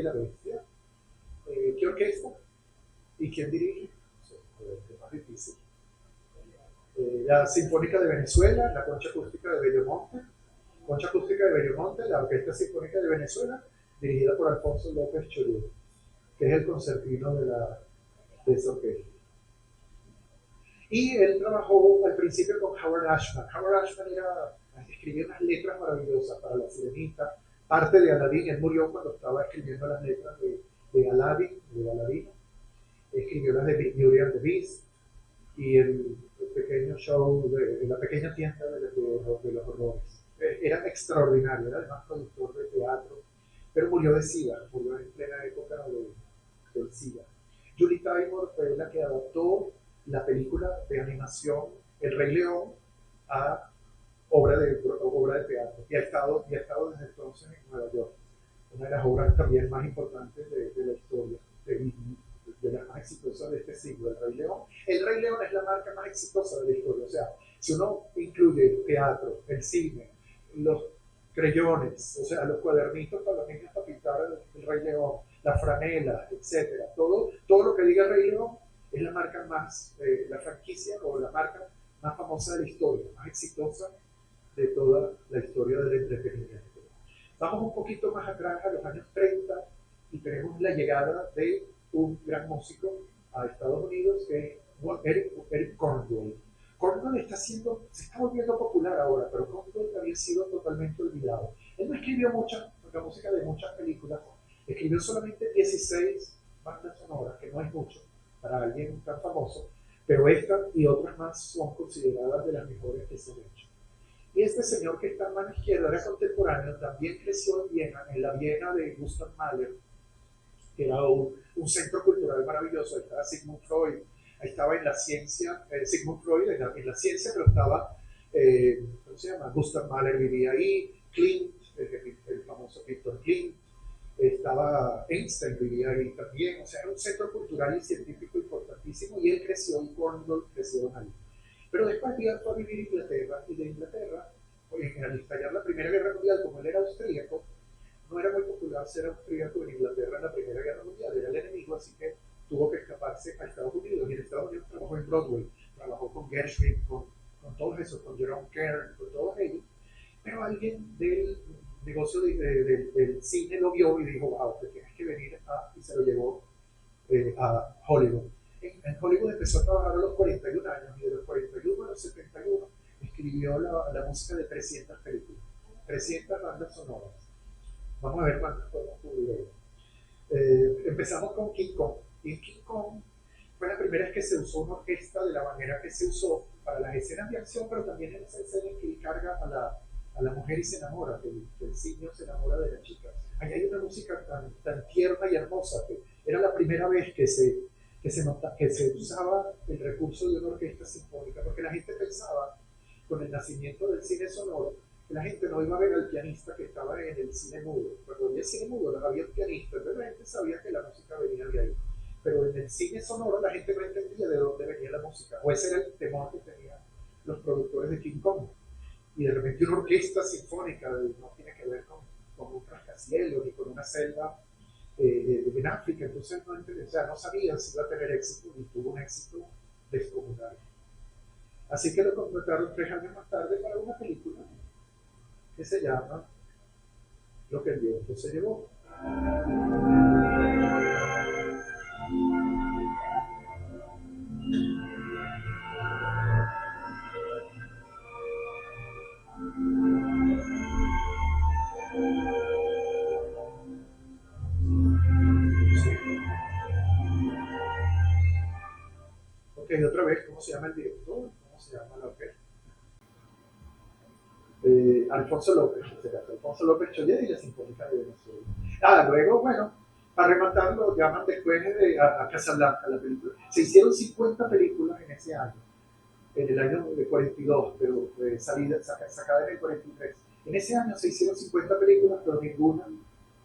Bella y la Bestia. ¿Qué orquesta? ¿Y quién dirige? Es más difícil. La Sinfónica de Venezuela, la Concha Acústica de Bellomonte. Concha Acústica de Bellomonte, la Orquesta Sinfónica de Venezuela, dirigida por Alfonso López Chorier, que es el concertino de esa orquesta. Y él trabajó al principio con Howard Ashman. Howard Ashman escribía unas letras maravillosas para La Sirenita, parte de Aladdin. Él murió cuando estaba escribiendo las letras de Aladdin. Escribió las de Beauty and the Beast y el pequeño show de la pequeña tienda de los horrores. Era extraordinario, era además productor de teatro, pero murió de SIDA, murió en plena época del SIDA. Julie Taymor fue la que adaptó la película de animación El Rey León a obra de teatro y ha estado desde entonces en Nueva York, una de las obras también más importantes de la historia de Disney, de las más exitosas de este siglo, El Rey León. El Rey León es la marca más exitosa de la historia, o sea, si uno incluye el teatro, el cine, los creyones, o sea, los cuadernitos para los niños para pintar el Rey León, la franela, etcétera, todo lo que diga Rey León es la marca más, la franquicia o la marca más famosa de la historia, más exitosa de toda la historia del entretenimiento. Vamos un poquito más atrás, a los años 30, y tenemos la llegada de un gran músico a Estados Unidos, que es Eric Cornwell. Cornwell se está volviendo popular ahora, pero Cornwell había sido totalmente olvidado. Él no escribió la música de muchas películas, escribió solamente 16 bandas sonoras, que no es mucho para alguien tan famoso, pero esta y otras más son consideradas de las mejores que se han hecho. Y este señor que está en mano izquierda era contemporáneo, también creció en Viena, en la Viena de Gustav Mahler, que era un centro cultural maravilloso. Ahí estaba Sigmund Freud, ahí estaba en la ciencia, Sigmund Freud en la ciencia, pero estaba, ¿cómo se llama? Gustav Mahler vivía ahí, Klimt, el famoso Victor Klimt, estaba Einstein vivía ahí también, o sea, era un centro cultural y científico importantísimo, y él creció, y Cornwell crecieron ahí. Pero después fue a vivir a Inglaterra, y de Inglaterra, al estallar la Primera Guerra Mundial, como él era austríaco, no era muy popular ser austríaco en Inglaterra en la Primera Guerra Mundial, era el enemigo, así que tuvo que escaparse a Estados Unidos, y en Estados Unidos trabajó en Broadway, trabajó con Gershwin, con todos esos, con Jerome Kern, con todos ellos, pero alguien del negocio del cine lo vio y dijo, wow, te tienes que venir y se lo llevó a Hollywood. En Hollywood empezó a trabajar a los 41 años, y de los 41 a los 71 escribió la música de 300 películas, 300 bandas sonoras. Vamos a ver cuántas podemos cubrir. Empezamos con King Kong. Y King Kong fue la primera vez que se usó una orquesta de la manera que se usó para las escenas de acción, pero también en esa escena que él carga a la mujer y se enamora, que el simio se enamora de la chica. Ahí hay una música tan tierna y hermosa, que era la primera vez que se usaba el recurso de una orquesta sinfónica, porque la gente pensaba, con el nacimiento del cine sonoro, que la gente no iba a ver al pianista que estaba en el cine mudo. Cuando había cine mudo, no había pianista, entonces la gente sabía que la música venía de ahí. Pero en el cine sonoro la gente no entendía de dónde venía la música, o ese era el temor que tenían los productores de King Kong. Y de repente una orquesta sinfónica no tiene que ver con un rascacielos ni con una selva en África, entonces no sabían si iba a tener éxito, y tuvo un éxito descomunal. Así que lo contrataron 3 años más tarde para una película que se llama Lo que el viento se llevó. Ok, otra vez, ¿cómo se llama el director? ¿Cómo se llama la orquesta? Alfonso López, Alfonso López Chorier y la Sinfónica de Venezuela. Luego, bueno, para rematarlo, llaman después a Casablanca, la película. Se hicieron 50 películas en ese año, en el año de 42, pero sacada en el 43. En ese año se hicieron 50 películas, pero ninguna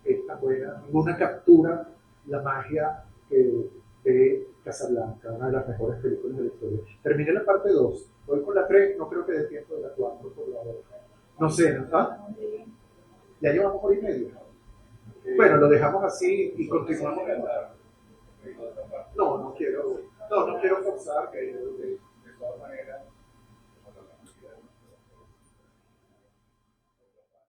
está buena, ninguna captura la magia de Casablanca, una de las mejores películas de la historia. Terminé la parte 2, voy con la 3, no creo que dé tiempo de la 4 por la hora. No sé, ¿no? ¿Ah? Ya llevamos 1 hora y media. Bueno, lo dejamos así y continuamos. No quiero forzar que de todas maneras